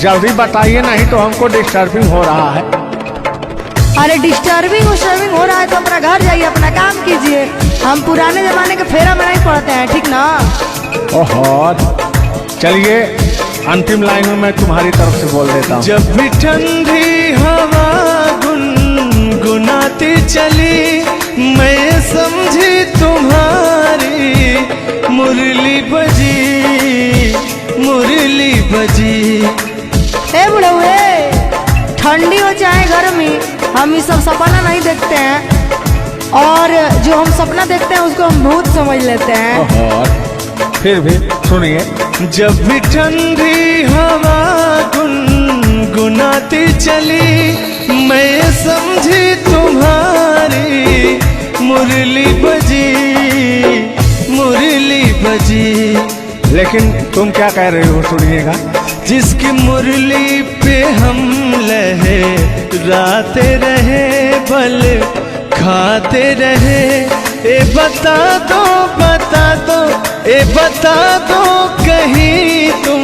जल्दी बताइए, नहीं तो हमको डिस्टर्बिंग हो रहा है। अरे डिस्टर्बिंग हो रहा है तो अपना घर जाइए, अपना काम कीजिए। हम पुराने जमाने के फेरा में नहीं पड़ते हैं, ठीक ना? ओहो, चलिए अंतिम लाइन में मैं तुम्हारी तरफ से बोल देता हूँ। जब भी ठंडी हवा गुनाती चली, मैं समझी तुम्हारी मुरली बजी, मुरली बजी। ए बुढ़ऊ, ठंडी हो चाहे गर्मी, हम ये सब सपना नहीं देखते हैं, और जो हम सपना देखते हैं उसको हम भूत समझ लेते हैं। और फिर भी सुनिए, जब भी ठंडी हवा गुनगुनाती चली, मैं समझी तुम्हारी मुरली बजी, मुरली बजी। लेकिन तुम क्या कह रहे हो, सुनिएगा। जिसकी मुरली पे हम लहराते रहे, बल खाते रहे, ए बता दो, बता दो, ए बता दो कहीं तुम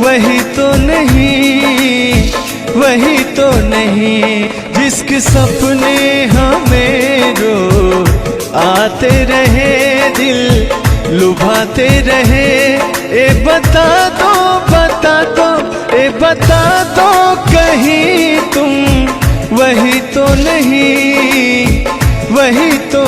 वही तो नहीं, वही तो नहीं। जिसके सपने हमें रो आते रहे, दिल लुभाते रहे, ए बता दो, बता दो, ए बता दो कहीं तुम वही तो नहीं, वही तो